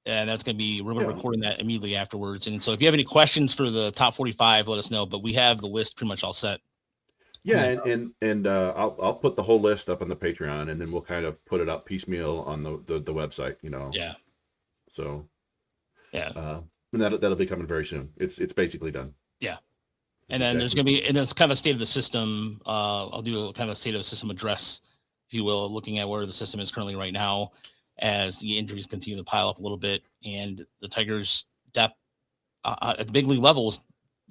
A: And that's going to be, we're going to be recording that immediately afterwards. And so if you have any questions for the top 45, let us know, but we have the list pretty much all set.
B: Yeah. And I'll put the whole list up on the Patreon, and then we'll kind of put it up piecemeal on the website,
A: Yeah.
B: So,
A: yeah.
B: And that'll be coming very soon. It's basically done.
A: Yeah. And then there's going to be, and it's kind of a state of the system. I'll do a kind of a state of the system address, if you will, looking at where the system is currently right now, as the injuries continue to pile up a little bit, and the Tigers' depth at the big league level was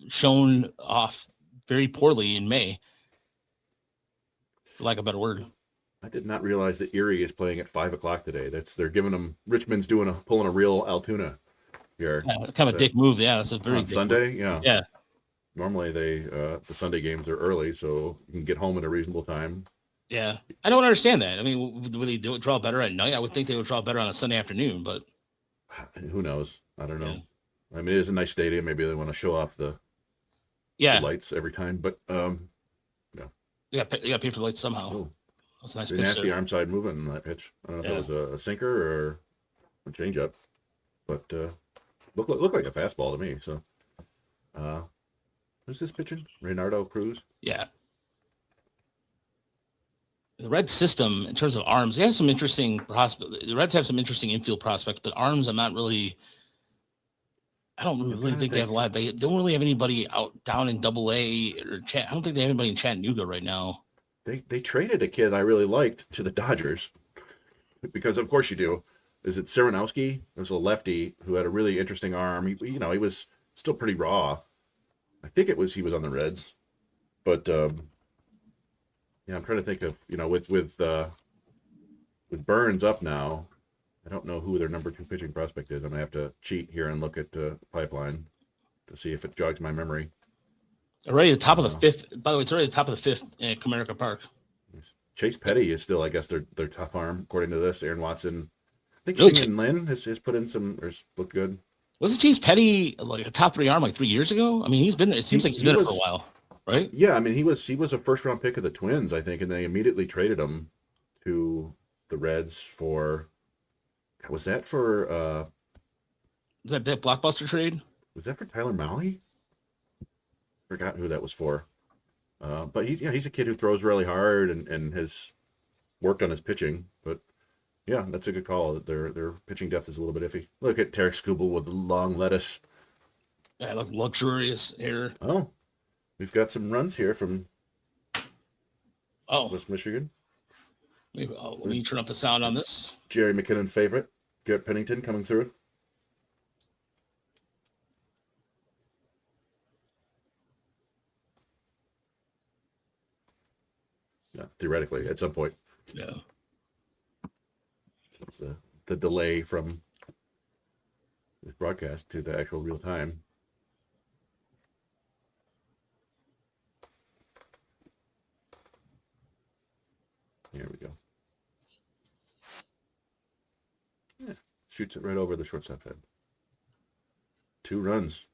A: shown off very poorly in May, for lack of a better word.
B: I did not realize that Erie is playing at 5:00 today. They're giving them, Richmond's pulling a real Altoona here.
A: Yeah, kind of a dick move. Yeah, that's a very
B: on Sunday.
A: Move. Yeah.
B: Normally the Sunday games are early, so you can get home at a reasonable time.
A: Yeah, I don't understand that. I mean, would they draw better at night? I would think they would draw better on a Sunday afternoon, but
B: who knows? I don't know. Yeah. I mean, it is a nice stadium. Maybe they want to show off the lights every time, but no.
A: You got to pay for the lights somehow.
B: Ooh.
A: That's a nice.
B: Nasty arm side movement in that pitch. I don't know if it was a sinker or a changeup, but looked like a fastball to me. So, who's this pitching? Reynaldo Cruz.
A: Yeah. The Reds system, in terms of arms, they have some interesting prospects. The Reds have some interesting infield prospects, but arms, I don't really think they have a lot. They don't really have anybody down in Double-A or I don't think they have anybody in Chattanooga right now.
B: They traded a kid I really liked to the Dodgers because, of course, you do. Is it Serenowski? It was a lefty who had a really interesting arm. He was still pretty raw, I think he was on the Reds, but yeah, I'm trying to think of with Burns up now. I don't know who their number 2 pitching prospect is. I'm gonna have to cheat here and look at Pipeline to see if it jogs my memory.
A: Already the top of the 5th. By the way, it's already the top of the 5th at Comerica Park.
B: Chase Petty is still, I guess, their top arm according to this. Aaron Watson. I think
A: Really?
B: Shane Lin has put in some or looked good.
A: Wasn't Chase Petty like a top 3 arm like 3 years ago? I mean, he's been there. It seems like he's been there for a while, right?
B: Yeah, I mean, he was a first round pick of the Twins, I think, and they immediately traded him to the Reds for. Was that for?
A: Was that blockbuster trade?
B: Was that for Tyler Mahle? Forgot who that was for. But he's a kid who throws really hard and has worked on his pitching. But yeah, that's a good call. Their pitching depth is a little bit iffy. Look at Tarik Skubal with the long lettuce.
A: Yeah, look luxurious air.
B: Oh, we've got some runs here from West Michigan.
A: Maybe let me turn up the sound on this.
B: Jerry McKinnon favorite, Garrett Pennington coming through. Yeah, theoretically, at some point.
A: Yeah.
B: That's the delay from this broadcast to the actual real time. Here we go. Yeah, shoots it right over the shortstop head. 2 runs.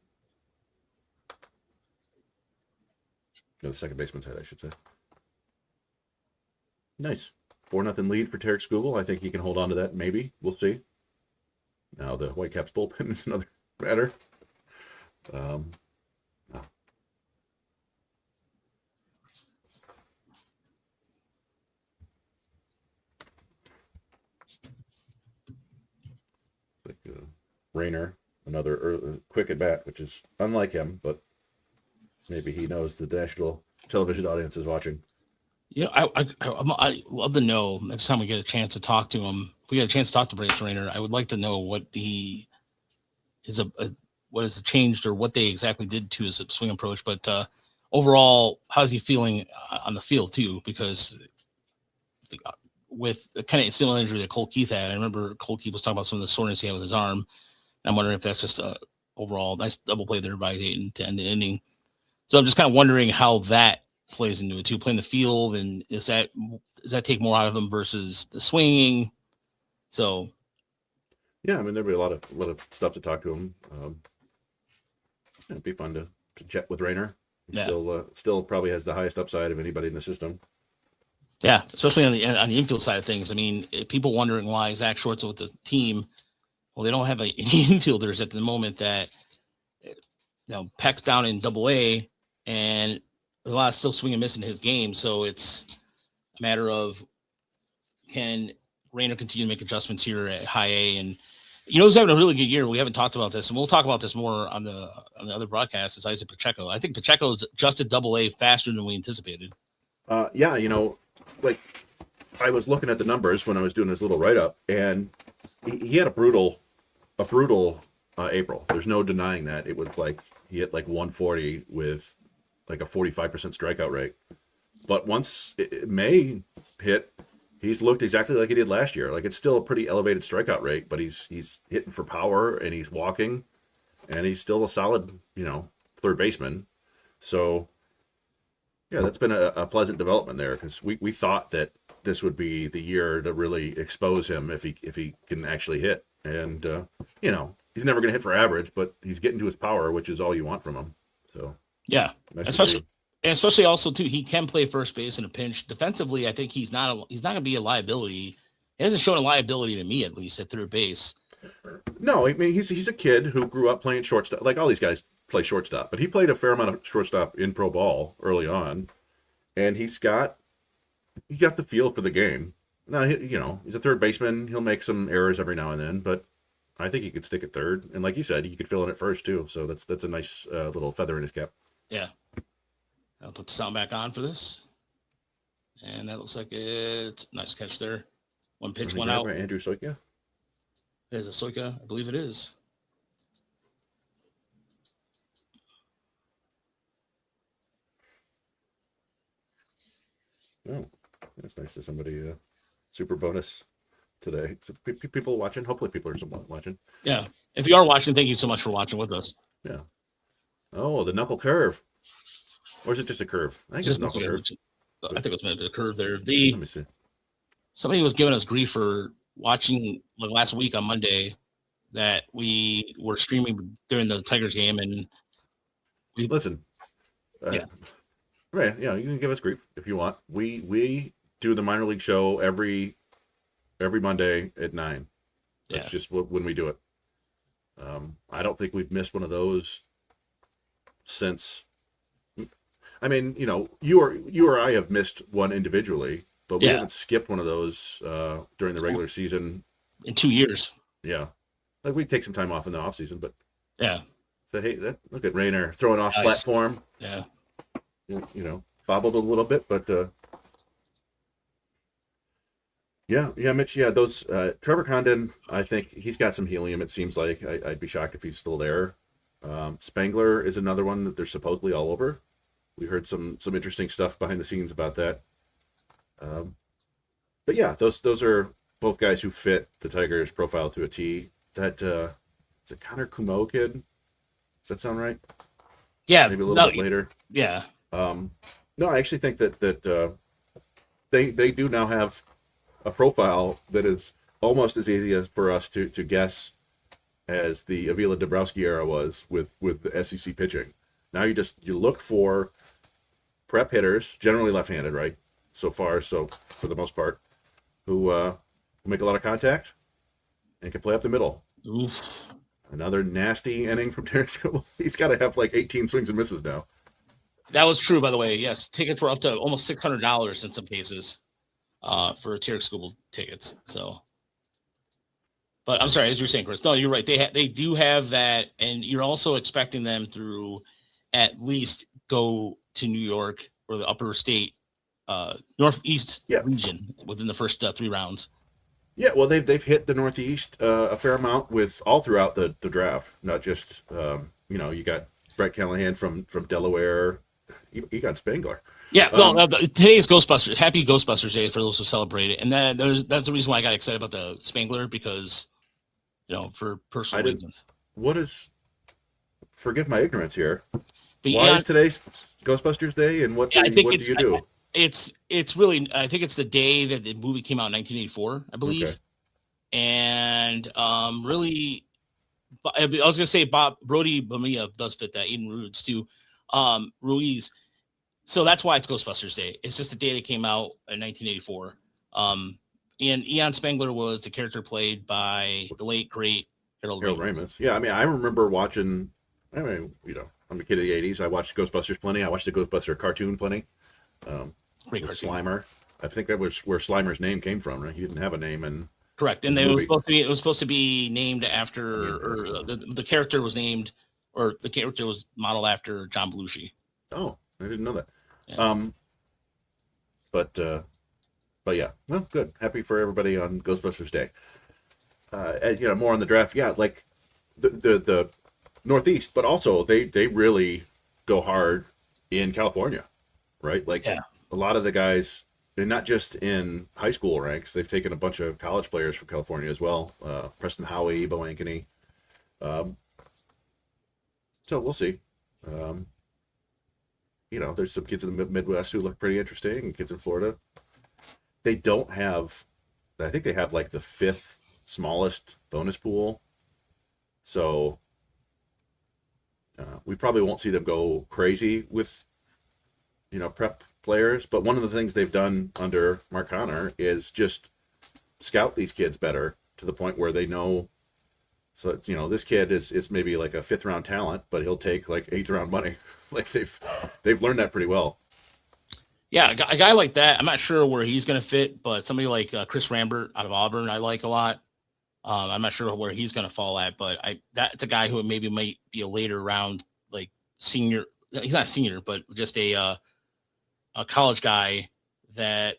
B: No, the second baseman's head, I should say. Nice. 4-0 lead for Tarik Skubal. I think he can hold on to that. Maybe. We'll see. Now the Whitecaps bullpen is another matter. No. Like Rayner, another quick at bat, which is unlike him, but maybe he knows the national television audience is watching.
A: Yeah, I love to know next time we get a chance to talk to him. If we get a chance to talk to Bryce Rayner, I would like to know what what has changed or what they exactly did to his swing approach. But overall, how's he feeling on the field too? Because with the kind of similar injury that Cole Keith had, I remember Cole Keith was talking about some of the soreness he had with his arm. And I'm wondering if that's just a overall nice double play there by Dayton to end the inning. So I'm just kind of wondering how that plays into it too, playing the field, and does that take more out of him versus the swinging? So
B: yeah, I mean, there'd be a lot of stuff to talk to him. It'd be fun to chat with Rayner. He still probably has the highest upside of anybody in the system.
A: Yeah, especially on the infield side of things. I mean, people wondering why Zach Short's with the team. Well, they don't have any infielders at the moment that Peck's down in Double-A, and a lot of still swing and miss in his game. So it's a matter of, can Rayner continue to make adjustments here at High A? And who's having a really good year? We haven't talked about this, and we'll talk about this more on the other broadcast. Is Isaac Pacheco. I think Pacheco's adjusted Double-A faster than we anticipated.
B: Yeah, like I was looking at the numbers when I was doing this little write up, and he had a brutal April. There's no denying that. It was like he hit like 140 with like a 45% strikeout rate. But once May hit, he's looked exactly like he did last year. Like, it's still a pretty elevated strikeout rate, but he's hitting for power, and he's walking, and he's still a solid, third baseman. So yeah, that's been a pleasant development there, because we thought that this would be the year to really expose him if he can actually hit. And he's never going to hit for average, but he's getting to his power, which is all you want from him. So
A: yeah,
B: nice
A: especially also too, he can play first base in a pinch. Defensively, I think he's not going to be a liability. He hasn't shown a liability to me, at least at third base.
B: No, I mean, he's a kid who grew up playing shortstop. Like all these guys play shortstop, but he played a fair amount of shortstop in pro ball early on, and he got the feel for the game. Now, he's a third baseman. He'll make some errors every now and then, but I think he could stick at third. And like you said, he could fill in at first too. So that's a nice little feather in his cap.
A: Yeah. I'll put the sound back on for this. And that looks like it's nice catch there. One pitch, one out.
B: Andrew Soika.
A: It is a Soika. I believe it is.
B: Oh, that's nice to somebody super bonus today. So people watching. Hopefully, people are somewhat watching.
A: Yeah. If you are watching, thank you so much for watching with us.
B: Yeah. Oh, the knuckle curve. Or is it just a curve? I think it's a knuckle curve.
A: I think it was meant to be a curve there.
B: Let me see.
A: Somebody was giving us grief for watching like last week on Monday that we were streaming during the Tigers game, and we
B: listen.
A: Yeah.
B: Right. Yeah, you can give us grief if you want. We do the minor league show every Monday at 9. That's just when we do it. I don't think we've missed one of those since. I mean, you or I have missed one individually, but we haven't skipped one of those during the regular season
A: in 2 years.
B: Yeah, like we take some time off in the off season, but said, hey, look at Rayner throwing off platform.
A: Yeah,
B: bobbled a little bit, but Mitch. Yeah, those Trevor Condon. I think he's got some helium. It seems like I'd be shocked if he's still there. Spangler is another one that they're supposedly all over. We heard some interesting stuff behind the scenes about that. But yeah, those are both guys who fit the Tigers profile to a T. That is it Connor Kumo kid? Does that sound right?
A: Yeah,
B: maybe a little bit later.
A: Yeah.
B: No, I actually think that they do now have a profile that is almost as easy as for us to guess as the Avila Dabrowski era was with the SEC pitching. Now you look for prep hitters, generally left-handed, right? So for the most part, who make a lot of contact and can play up the middle.
A: Oof.
B: Another nasty inning from Tarik Skubal. He's got to have like 18 swings and misses now.
A: That was true, by the way. Yes, tickets were up to almost $600 in some cases for Tarik Skubal tickets. So, but I'm sorry, as you're saying, Chris. No, you're right. They do have that, and you're also expecting them through at least go to New York or the upper state, Northeast region within the first 3 rounds.
B: Yeah, well, they've hit the Northeast a fair amount with all throughout the draft. Not just you got Brett Callahan from Delaware. You got Spangler.
A: Yeah, well, today's Ghostbusters. Happy Ghostbusters Day for those who celebrate it, and that's the reason why I got excited about the Spangler because, for personal reasons.
B: What is? Forgive my ignorance here.
A: But
B: why is today's Ghostbusters Day, and what do you do?
A: It's really, I think it's the day that the movie came out in 1984, I believe. Okay. And really, I was gonna say Brody Bamia does fit that. Aiden Ruiz too. Ruiz. So that's why it's Ghostbusters Day. It's just the day that came out in 1984. And Eon Spangler was the character played by the late great Harold Ramis.
B: Yeah, I mean, I remember watching. I mean, I'm a kid of the 80s. I watched Ghostbusters plenty. I watched the Ghostbuster cartoon plenty.
A: Great cartoon.
B: Slimer. I think that was where Slimer's name came from. Right? He didn't have a name, and
A: correct. And it was supposed to be named after, or the character was named, or the character was modeled after John Belushi.
B: Oh, I didn't know that.
A: Yeah.
B: But yeah, well, good. Happy for everybody on Ghostbusters Day. More on the draft. Yeah, like the Northeast, but also they really go hard in California, right? Like a lot of the guys, and not just in high school ranks, they've taken a bunch of college players from California as well. Preston Howie, Bo Ankeny. So we'll see. There's some kids in the Midwest who look pretty interesting, and kids in Florida. They don't have, I think they have like the 5th smallest bonus pool. So we probably won't see them go crazy with, prep players. But one of the things they've done under Mark Connor is just scout these kids better to the point where they know. So, this kid is maybe like a 5th round talent, but he'll take like 8th round money. Like they've learned that pretty well.
A: Yeah, a guy like that, I'm not sure where he's going to fit, but somebody like Chris Rambert out of Auburn, I like a lot. I'm not sure where he's going to fall at, but that's a guy who maybe might be a later round, like senior. He's not a senior, but just a college guy that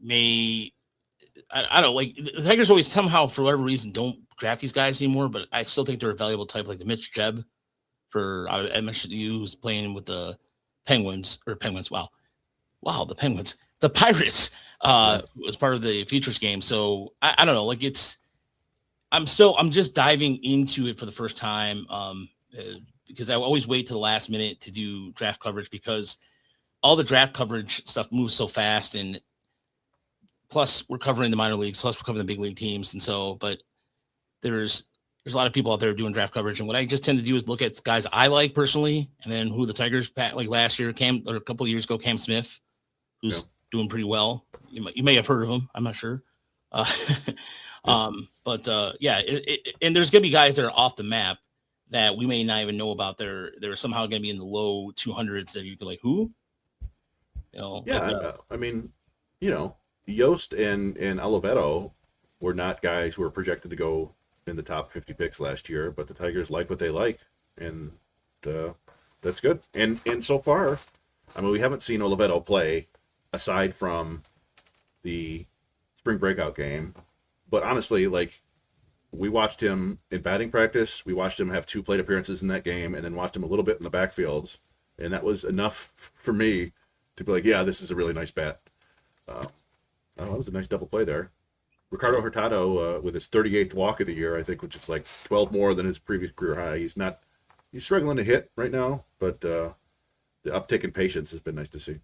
A: may, I don't know, like the Tigers always somehow, for whatever reason, don't draft these guys anymore, but I still think they're a valuable type, like the Mitch Jebb I mentioned you, who's playing with the Penguins. Wow, the Penguins. the Pirates was part of the futures game. So I don't know, like I'm just diving into it for the first time because I always wait to the last minute to do draft coverage because all the draft coverage stuff moves so fast, and plus we're covering the minor leagues, plus we're covering the big league teams. And so, but there's a lot of people out there doing draft coverage. And what I just tend to do is look at guys I like personally, and then who the Tigers, like last year, or a couple of years ago, Cam Smith, who's doing pretty well. You may have heard of him. I'm not sure. And there's going to be guys that are off the map that we may not even know about. They're somehow going to be in the low 200s that you'd be like, who?
B: I mean, Yost and Oliveto were not guys who were projected to go in the top 50 picks last year, but the Tigers like what they like, and that's good. And so far, I mean, we haven't seen Oliveto play aside from the spring breakout game, but honestly, like, we watched him in batting practice, we watched him have 2 plate appearances in that game, and then watched him a little bit in the backfields, and that was enough for me to be like, yeah, this is a really nice bat. That was a nice double play there. Ricardo Hurtado with his 38th walk of the year, I think, which is like 12 more than his previous career high. He's struggling to hit right now, but the uptick in patience has been nice to see.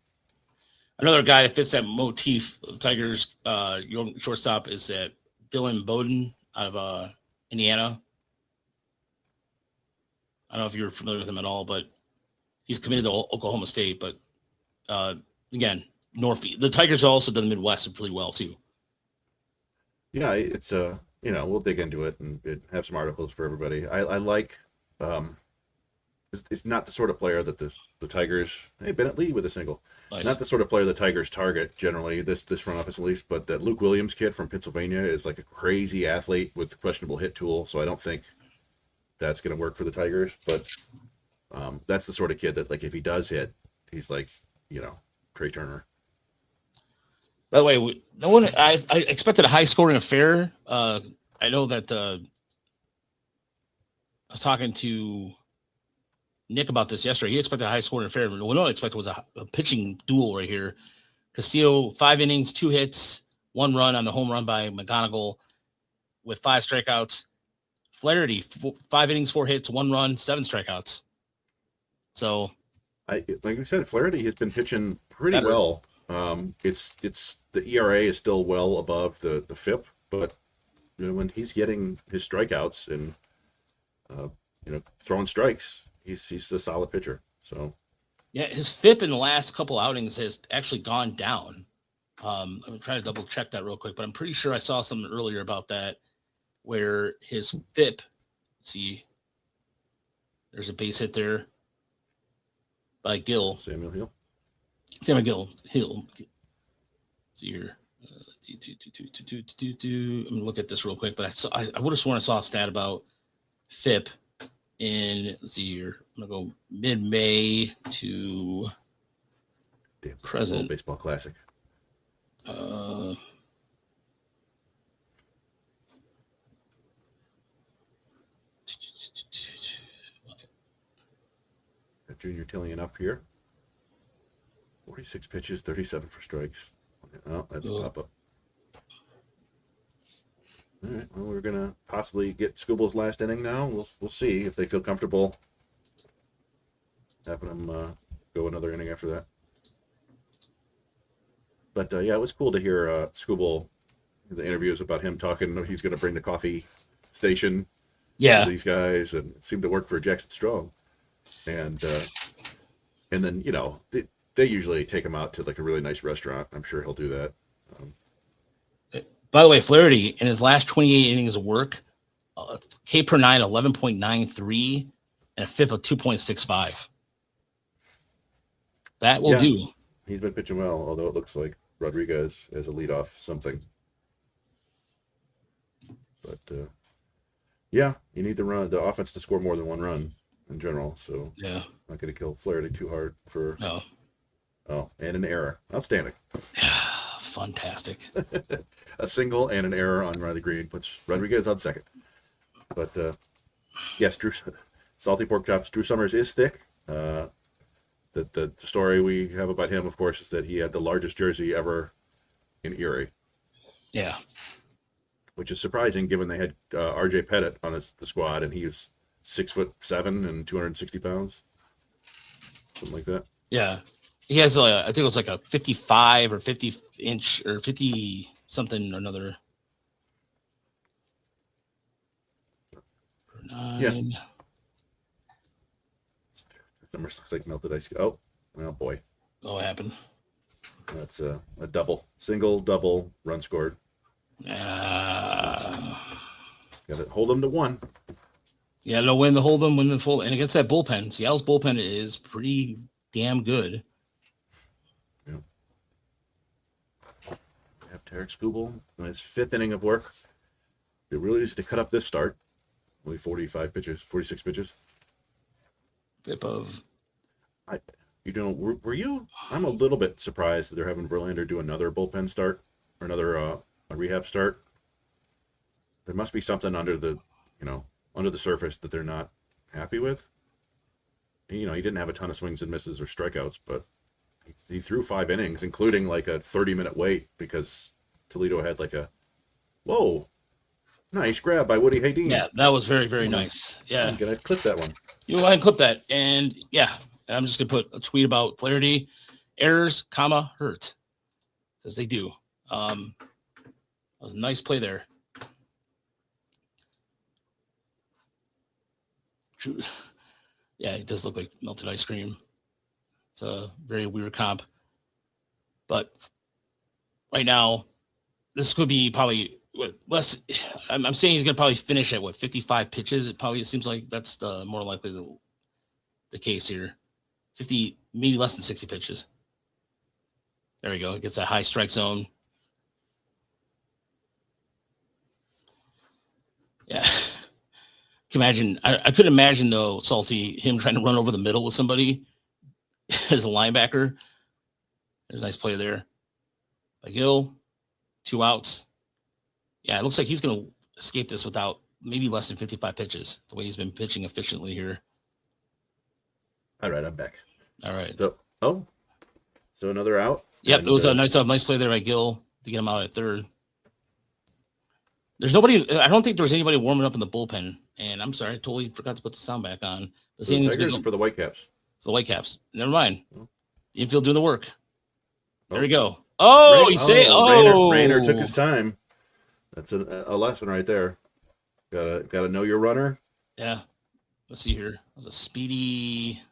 A: Another guy that fits that motif of Tigers, your shortstop, is that Dylan Bowden out of Indiana. I don't know if you're familiar with him at all, but he's committed to Oklahoma State. But again, Northeast. The Tigers are also done the Midwest pretty well too.
B: Yeah, it's we'll dig into it and have some articles for everybody. I like. It's not the sort of player that the Tigers. Hey, Bennett Lee with a single. Nice. Not the sort of player the Tigers target generally. This front office at least, but that Luke Williams kid from Pennsylvania is like a crazy athlete with questionable hit tool. So I don't think that's going to work for the Tigers. But that's the sort of kid that, like, if he does hit, he's like Trey Turner.
A: By the way, no one. I expected a high-scoring affair. I know that I was talking to Nick about this yesterday. He expected a high-scoring affair. What I expected was a pitching duel right here. Castillo, 5 innings, 2 hits, 1 run on the home run by McGonigal with 5 strikeouts. Flaherty, 5 innings, 4 hits, 1 run, 7 strikeouts. So,
B: like we said, Flaherty has been pitching pretty
A: better.
B: Well. It's the ERA is still well above the FIP, but when he's getting his strikeouts and throwing strikes, he's a solid pitcher. So
A: yeah, his FIP in the last couple outings has actually gone down. I'm trying to double check that real quick, but I'm pretty sure I saw something earlier about that where his FIP. Let's see, there's a base hit there by Gill.
B: Samuel Hill.
A: Hill. Let's see here. I'm gonna look at this real quick, but I would have sworn I saw a stat about FIP in, let's see here. I'm gonna go mid-May to present.
B: Baseball Classic. Got Junior Tillian up here. 46 pitches, 37 for strikes. Oh, that's a pop-up. All right, well, we're going to possibly get Skubal's last inning now. We'll see if they feel comfortable having him go another inning after that. But, yeah, it was cool to hear Skubal, the interviews about him talking. He's going to bring the coffee station to these guys, and it seemed to work for Jackson Strong. And then, they usually take him out to like a really nice restaurant. I'm sure he'll do that.
A: By the way, Flaherty in his last 28 innings of work, K per 9, 11.93, and a FIP of 2.65. That will do.
B: He's been pitching well, although it looks like Rodriguez as a leadoff something. But you need the offense to score more than 1 run in general. So not going to kill Flaherty too hard for.
A: No.
B: Oh, and an error. Outstanding.
A: Fantastic.
B: A single and an error on Riley Green puts Rodriguez on second. But, yes, Drew, salty pork chops. Drew Summers is thick. The story we have about him, of course, is that he had the largest jersey ever in Erie.
A: Yeah.
B: Which is surprising given they had R.J. Pettit on the squad, and he was 6'7" and 260 pounds, something like that.
A: Yeah. He has, I think it was like a 55 or 50 inch or 50 something or another. 9.
B: Yeah. Number looks like melted ice. Oh boy.
A: What happened?
B: That's a single, double run scored.
A: Uh,
B: Got to hold them to 1.
A: Yeah, no win the hold them, win the full, and against that bullpen, Seattle's bullpen is pretty damn good.
B: Yeah. We have Tarik Skubal in his 5th inning of work. It really needs to cut up this start. Only 46 pitches.
A: Tip of.
B: Were you? I'm a little bit surprised that they're having Verlander do another bullpen start or another a rehab start. There must be something under the surface that they're not happy with. He didn't have a ton of swings and misses or strikeouts, but he threw 5 innings, including like a 30-minute wait because Toledo had like a nice grab by Woody Haydeen.
A: Yeah, that was very, very nice. Yeah.
B: I'm going to clip that one.
A: You go ahead and clip that. And yeah, I'm just going to put a tweet about Flaherty. Errors, hurt. Because they do. That was a nice play there. True. Yeah, it does look like melted ice cream. It's a very weird comp. But right now, this could be probably less. I'm saying he's going to probably finish at 55 pitches. It seems like that's the more likely the case here. 50, maybe less than 60 pitches. There we go. It gets that high strike zone. Yeah. Imagine. I could imagine though, Salty, him trying to run over the middle with somebody as a linebacker. There's a nice play there. By Gill, 2 outs. Yeah, it looks like he's going to escape this without maybe less than 55 pitches, the way he's been pitching efficiently here.
B: All right, I'm back.
A: All right.
B: So another out.
A: Yep,
B: and,
A: it was a nice play there by Gill to get him out at third. There's nobody. I don't think there was anybody warming up in the bullpen. And I'm sorry, I totally forgot to put the sound back on.
B: The Tigers for the Whitecaps.
A: For the Whitecaps. Never mind. Infield doing the work. There we go.
B: Rainer took his time. That's a lesson right there. Gotta know your runner.
A: Yeah. Let's see here. That was a speedy.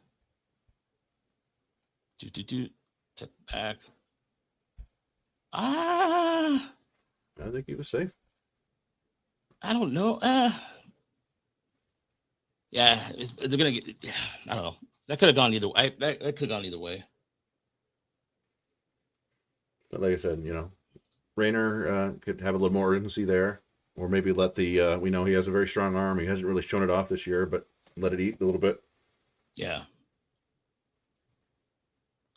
A: Tip back. I
B: think he was safe.
A: I don't know. Yeah, they're gonna get. I don't know. That could have gone either way. That could have gone either way.
B: But like I said, Rainer could have a little more urgency there, or maybe let the. We know he has a very strong arm. He hasn't really shown it off this year, but let it eat a little bit.
A: Yeah.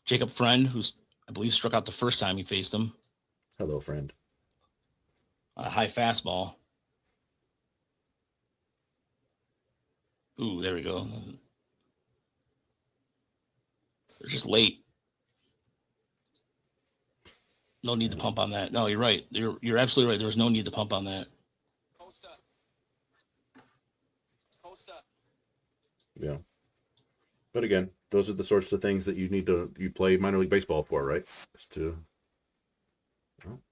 A: Jacob Friend, who's I believe struck out the first time he faced him.
B: Hello, friend.
A: A high fastball. Ooh, there we go. They're just late. No need to pump on that. No, you're right. You're absolutely right. There was no need to pump on that.
E: Costa.
B: Yeah. But again, those are the sorts of things that you play minor league baseball for, right? Just to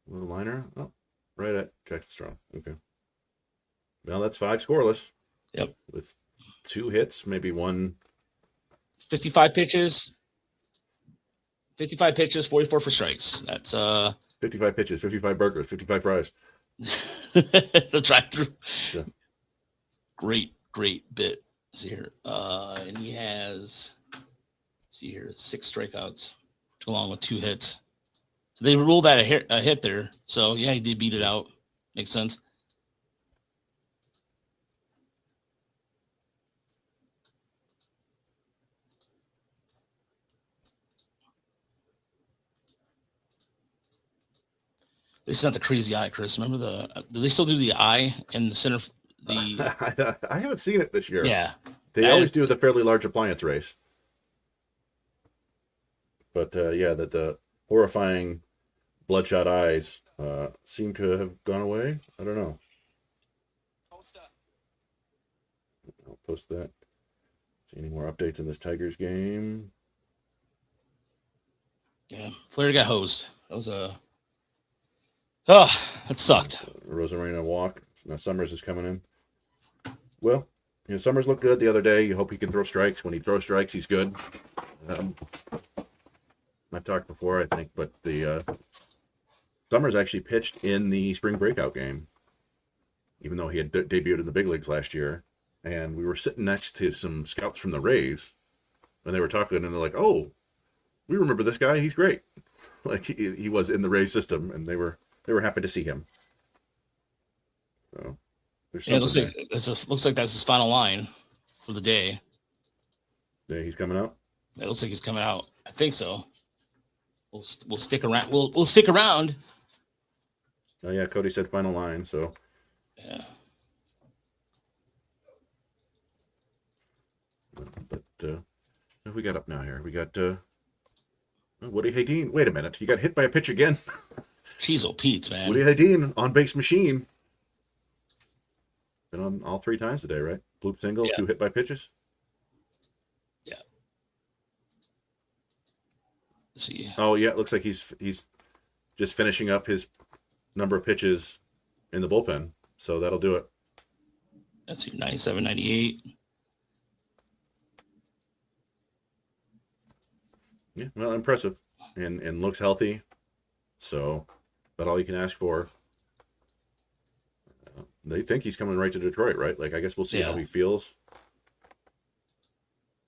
B: little liner. Oh, right at Jackson Strong. Okay. Well, that's 5 scoreless.
A: Yep.
B: With 2 hits, maybe 1.
A: 55 pitches. 55 pitches, 44 for strikes. That's
B: 55 pitches, 55 burgers, 55 fries.
A: the drive-through.
B: Yeah.
A: Great bit. Let's see here. And he has 6 strikeouts along with 2 hits. So they ruled that a hit there. So yeah, he did beat it out. Makes sense. This is not the crazy eye, Chris. Remember do they still do the eye in the center?
B: I haven't seen it this year.
A: Yeah.
B: They always do the fairly large appliance race. But that the horrifying bloodshot eyes seem to have gone away. I don't know. I'll post that. See any more updates in this Tigers game?
A: Yeah, Flair got hosed. That was that sucked.
B: Rosarena walk. Now Summers is coming in. Well, Summers looked good the other day. You hope he can throw strikes. When he throws strikes, he's good. I've talked before, I think, but the Summers actually pitched in the spring breakout game, even though he had debuted in the big leagues last year. And we were sitting next to some scouts from the Rays, and they were talking, and they're like, "Oh, we remember this guy. He's great." Like he was in the Rays system, and they were happy to see him. So there's something.
A: It looks like that's his final line for the day.
B: Yeah, he's coming out.
A: It looks like he's coming out. I think so. We'll stick around. We'll stick around.
B: Oh yeah, Cody said final line. So
A: yeah.
B: But what we got up now here? We got Woody Haydeen. Wait a minute, he got hit by a pitch again.
A: Jeez, Pete's, man.
B: Woody Haydeen, on base machine. Been on all 3 times today, right? Bloop single, 2 hit by pitches.
A: Yeah. Let's see.
B: Oh yeah, it looks like he's just finishing up his number of pitches in the bullpen, so that'll do it.
A: That's 97, 98.
B: Yeah, well, impressive, and looks healthy. So, that's all you can ask for. They think he's coming right to Detroit, right? Like, I guess we'll see how he feels.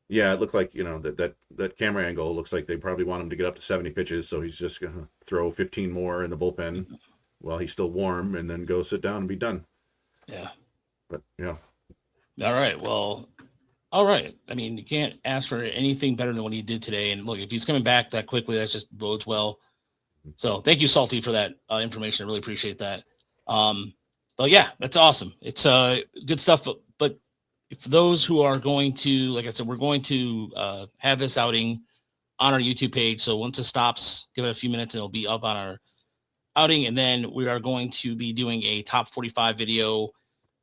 B: Yeah, it looked like that camera angle looks like they probably want him to get up to 70 pitches, so he's just gonna throw 15 more in the bullpen while he's still warm, and then go sit down and be done.
A: Yeah.
B: But yeah.
A: All right. Well. All right. I mean, you can't ask for anything better than what he did today. And look, if he's coming back that quickly, that just bodes well. So thank you, Salty, for that information. I really appreciate that. But yeah, that's awesome. It's good stuff. But for those who are going to, like I said, we're going to have this outing on our YouTube page. So once it stops, give it a few minutes and it'll be up on our outing. And then we are going to be doing a top 45 video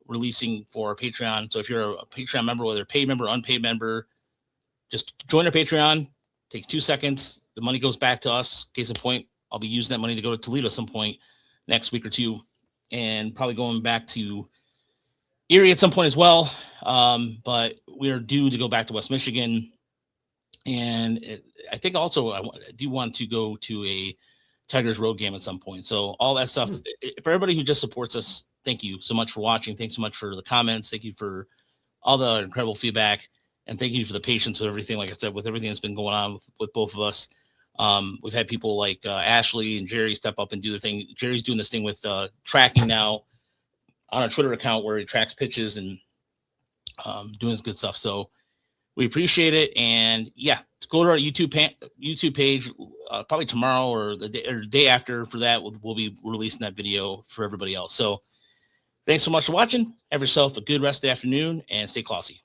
A: releasing for Patreon. So if you're a Patreon member, whether paid member, unpaid member, just join our Patreon. Takes 2 seconds. The money goes back to us. Case in point, I'll be using that money to go to Toledo at some point next week or two, and probably going back to Erie at some point as well. But we are due to go back to West Michigan. And I think also I do want to go to a Tigers road game at some point. So all that stuff, for everybody who just supports us, thank you so much for watching. Thanks so much for the comments. Thank you for all the incredible feedback. And thank you for the patience with everything. Like I said, with everything that's been going on with both of us. We've had people like Ashley and Jerry step up and do their thing. Jerry's doing this thing with tracking now on our Twitter account where he tracks pitches and doing good stuff. So we appreciate it. And yeah, go to our YouTube page probably tomorrow or the day after. For that, we'll be releasing that video for everybody else. So thanks so much for watching. Have yourself a good rest of the afternoon and stay classy.